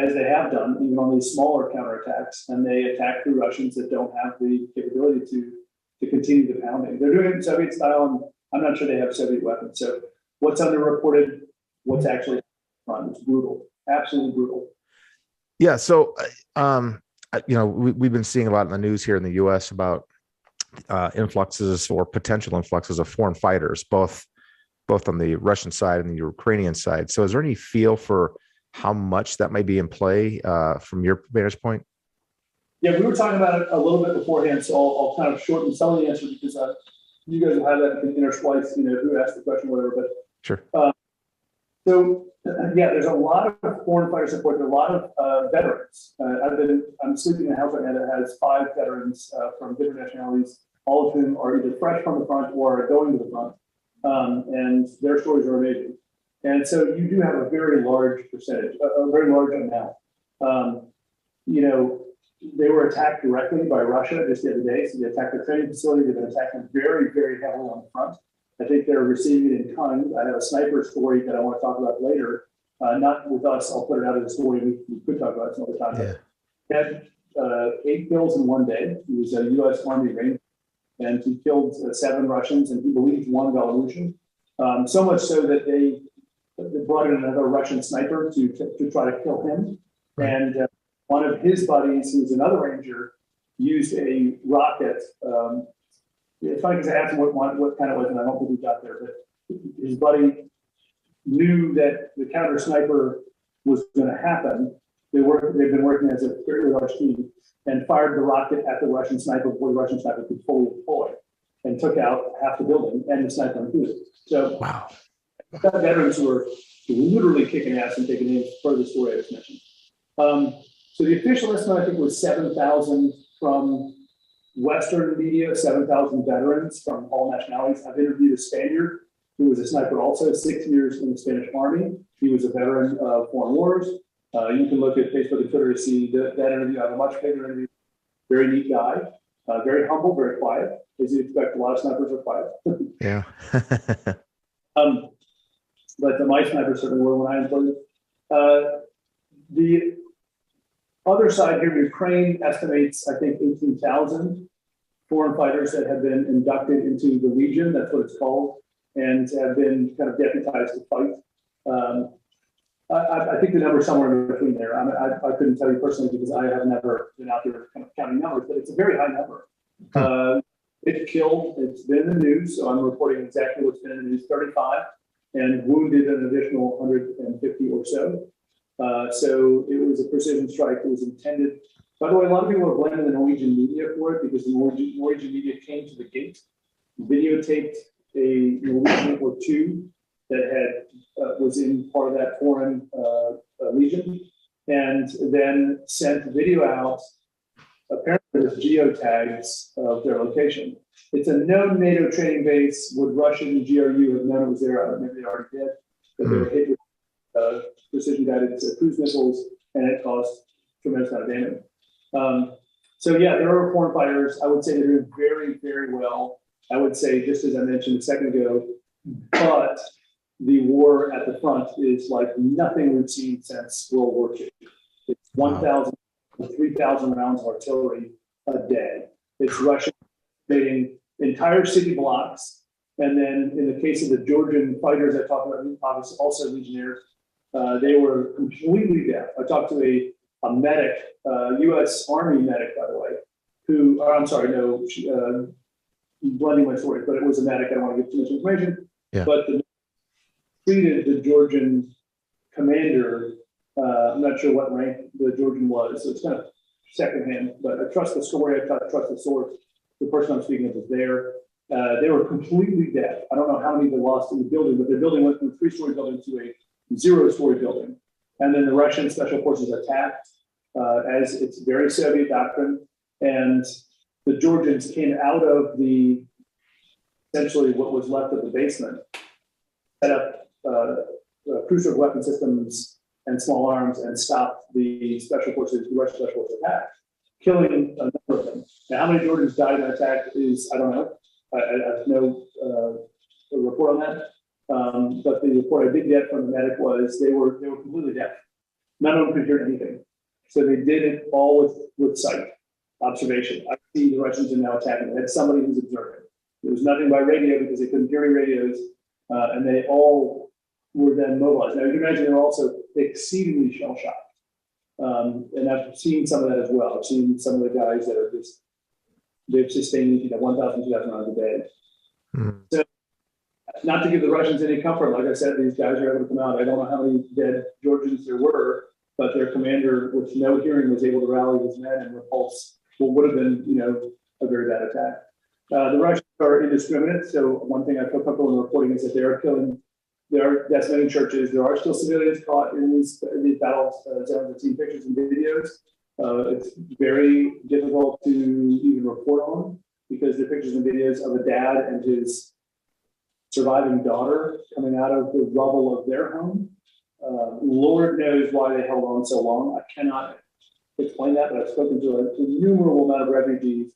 Speaker 2: as they have done, even on these smaller counterattacks, and they attack the Russians that don't have the capability to continue the pounding. They're doing it Soviet style, and I'm not sure they have Soviet weapons. So what's underreported, what's actually run, it's brutal, absolutely brutal.
Speaker 3: Yeah. So, we've been seeing a lot in the news here in the U.S. about influxes or potential influxes of foreign fighters, both on the Russian side and the Ukrainian side. So is there any feel for how much that may be in play from your vantage point?
Speaker 2: Yeah, we were talking about it a little bit beforehand, so I'll kind of shorten some of the answer because you guys will have that intersplice, who asked the question, whatever. But
Speaker 3: sure.
Speaker 2: There's a lot of foreign fighter support. There are a lot of veterans. I'm sleeping in a house right now that has 5 veterans from different nationalities, all of whom are either fresh from the front or are going to the front, and their stories are amazing. And so you do have a very large percentage, a very large amount. They were attacked directly by Russia just the other day. So they attacked their training facility. They've been attacking very, very heavily on the front. I think they're receiving it in kind. I have a sniper story that I want to talk about later. Not with us. I'll put it out as a story. We could talk about it some other time. Yeah. He had 8 kills in one day. He was a U.S. Army Ranger, and he killed 7 Russians, and he believed 1 Belarusian. So much so that they brought in another Russian sniper to try to kill him. Right. And one of his buddies, who's another Ranger, used a rocket. It's funny because I asked him what kind it was, and I don't think we got there, but his buddy knew that the counter sniper was going to happen. They've been working as a very large team and fired the rocket at the Russian sniper before the Russian sniper could fully deploy, and took out half the building and the sniper included. So
Speaker 3: wow,
Speaker 2: veterans were literally kicking ass and taking names for the story I just mentioned. So the official estimate, I think, was 7,000 from Western media, 7,000 veterans from all nationalities. I've interviewed a Spaniard who was a sniper also, 6 years in the Spanish Army. He was a veteran of foreign wars. You can look at Facebook and Twitter to see that interview. I have a much bigger interview. Very neat guy, very humble, very quiet. As you expect, a lot of snipers are quiet.
Speaker 3: Yeah.
Speaker 2: But my snipers certainly were when I employed. The other side here, Ukraine estimates, I think, 18,000 foreign fighters that have been inducted into the Legion, that's what it's called, and have been kind of deputized to fight. I think the number is somewhere in between there. I couldn't tell you personally because I have never been out there kind of counting numbers, but it's a very high number. It's killed, it's been in the news, so I'm reporting exactly what's been in the news, 35, and wounded an additional 150 or so. So it was a precision strike. It was intended. By the way, a lot of people are blaming the Norwegian media for it because the Norwegian media came to the gate, videotaped a Norwegian or 2 that had was in part of that foreign legion, and then sent video out. Apparently, with geotags of their location. It's a known NATO training base. Would Russian GRU have known it was there? Maybe they already did, but they were hit with precision guided cruise missiles, and it caused tremendous amount of damage. So yeah, there are foreign fighters. I would say they're doing very, very well. I would say, just as I mentioned a second ago, but the war at the front is like nothing we've seen since World War II. It's 1,000 to 3,000 rounds of artillery a day. It's Russia invading entire city blocks. And then in the case of the Georgian fighters I talked about, obviously also legionnaires, they were completely deaf. I talked to a medic, U.S. Army medic, by the way, who, I'm sorry, no, blending my stories, but it was a medic. I don't want to give too much information. Yeah. But treated the Georgian commander. I'm not sure what rank the Georgian was, so it's kind of secondhand, but I trust the story. I trust the source. The person I'm speaking of is there. They were completely deaf. I don't know how many they lost in the building, but the building went from a 3-story building to a 0-story building. And then the Russian special forces attacked, as it's very Soviet doctrine. And the Georgians came out of essentially what was left of the basement, set up crucial weapon systems and small arms, and stopped the special forces, the Russian special forces attack, killing a number of them. Now, how many Georgians died in that attack is, I don't know. I have no report on that. But the report I did get from the medic was they were completely deaf. None of them could hear anything. So they did it all with sight, observation. I see the Russians are now attacking. They had somebody who's observing. There was nothing by radio because they couldn't hear any radios, and they all were then mobilized. Now you can imagine they're also exceedingly shell shocked. And I've seen some of that as well. I've seen some of the guys that are just, they've sustained 1,000, 2,000 rounds a day. So, not to give the Russians any comfort, like I said, these guys are able to come out. I don't know how many dead Georgians there were, but their commander, with no hearing, was able to rally his men and repulse what would have been, a very bad attack. The Russians are indiscriminate. So one thing I feel comfortable in reporting is that they are decimating churches. There are still civilians caught in these battle zones. I've seen pictures and videos. It's very difficult to even report on because the pictures and videos of a dad and his surviving daughter coming out of the rubble of their home. Lord knows why they held on so long. I cannot explain that, but I've spoken to an innumerable amount of refugees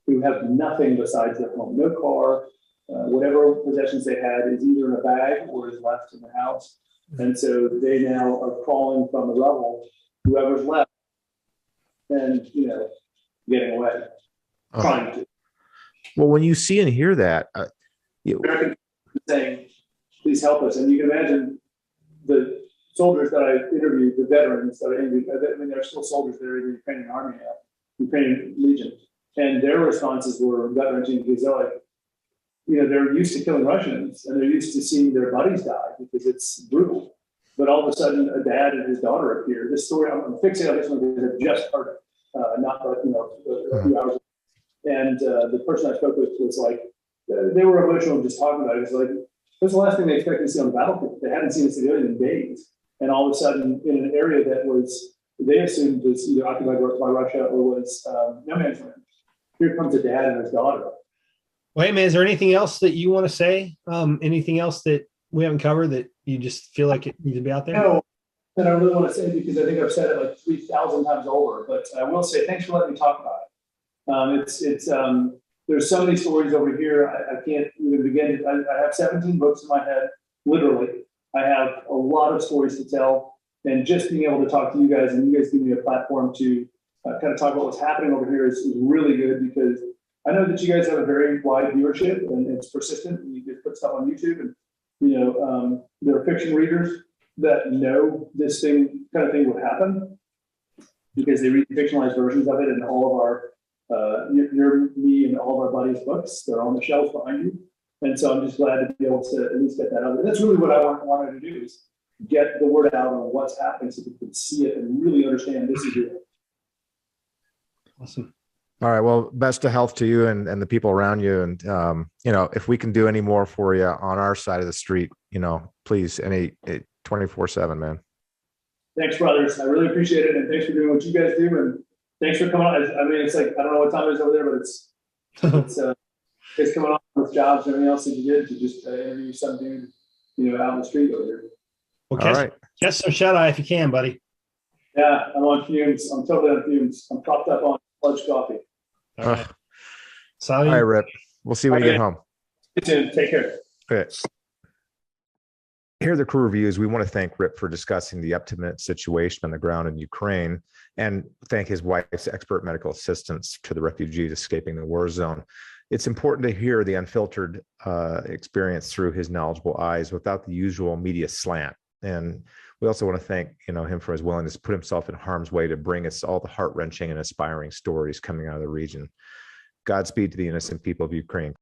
Speaker 2: who have nothing besides their home, no car, whatever possessions they had is either in a bag or is left in the house. And so they now are crawling from the rubble, whoever's left, and, getting away, trying to.
Speaker 3: Well, when you see and hear that,
Speaker 2: American saying, please help us. And you can imagine the soldiers that I interviewed, the veterans that I interviewed, there are still soldiers that are in the Ukrainian army now, Ukrainian Legion. And their responses were gut wrenching because they're used to killing Russians and they're used to seeing their buddies die because it's brutal. But all of a sudden, a dad and his daughter appear. This story, I'm fixing on this one because I've just heard it, not a few hours ago. And the person I spoke with was like, they were emotional just talking about it. It's like, that's the last thing they expected to see on the battlefield. They hadn't seen a civilian in days. And all of a sudden, in an area that they assumed was either occupied by Russia or was no man's land, here comes a dad and his daughter.
Speaker 1: Well, hey, man, is there anything else that you want to say? Anything else that we haven't covered that you just feel like it needs to be out there?
Speaker 2: No, that I really want to say because I think I've said it like 3,000 times over, but I will say thanks for letting me talk about it. There's so many stories over here. I can't even begin. I have 17 books in my head, literally. I have a lot of stories to tell, and just being able to talk to you guys and you guys give me a platform to kind of talk about what's happening over here is really good because I know that you guys have a very wide viewership and it's persistent. And you just put stuff on YouTube, and there are fiction readers that know this kind of thing would happen because they read fictionalized versions of it, and all of our me and all of our buddies' books, they're on the shelves behind you. And so I'm just glad to be able to at least get that out there. That's really what I wanted to do is get the word out on what's happening so people can see it and really understand this is real.
Speaker 1: Awesome.
Speaker 3: All right. Well, best of health to you and the people around you. And, if we can do any more for you on our side of the street, please, 24/7, man.
Speaker 2: Thanks, brothers. I really appreciate it. And thanks for doing what you guys do. And thanks for coming on. I mean, it's like, I don't know what time it is over there, but it's coming on with jobs and everything else that you did to just interview some dude, out in the street over here.
Speaker 1: Well, catch some shut eye if you can, buddy.
Speaker 2: Yeah, I'm on fumes. I'm totally on fumes. I'm propped up on sludge coffee.
Speaker 1: All right.
Speaker 3: All right, Rip. We'll see when you get home.
Speaker 2: Take care.
Speaker 3: Okay. Here are the crew reviews. We want to thank Rip for discussing the up-to-minute situation on the ground in Ukraine and thank his wife's expert medical assistance to the refugees escaping the war zone. It's important to hear the unfiltered experience through his knowledgeable eyes without the usual media slant. And we also want to thank him for his willingness to put himself in harm's way to bring us all the heart-wrenching and inspiring stories coming out of the region. Godspeed to the innocent people of Ukraine.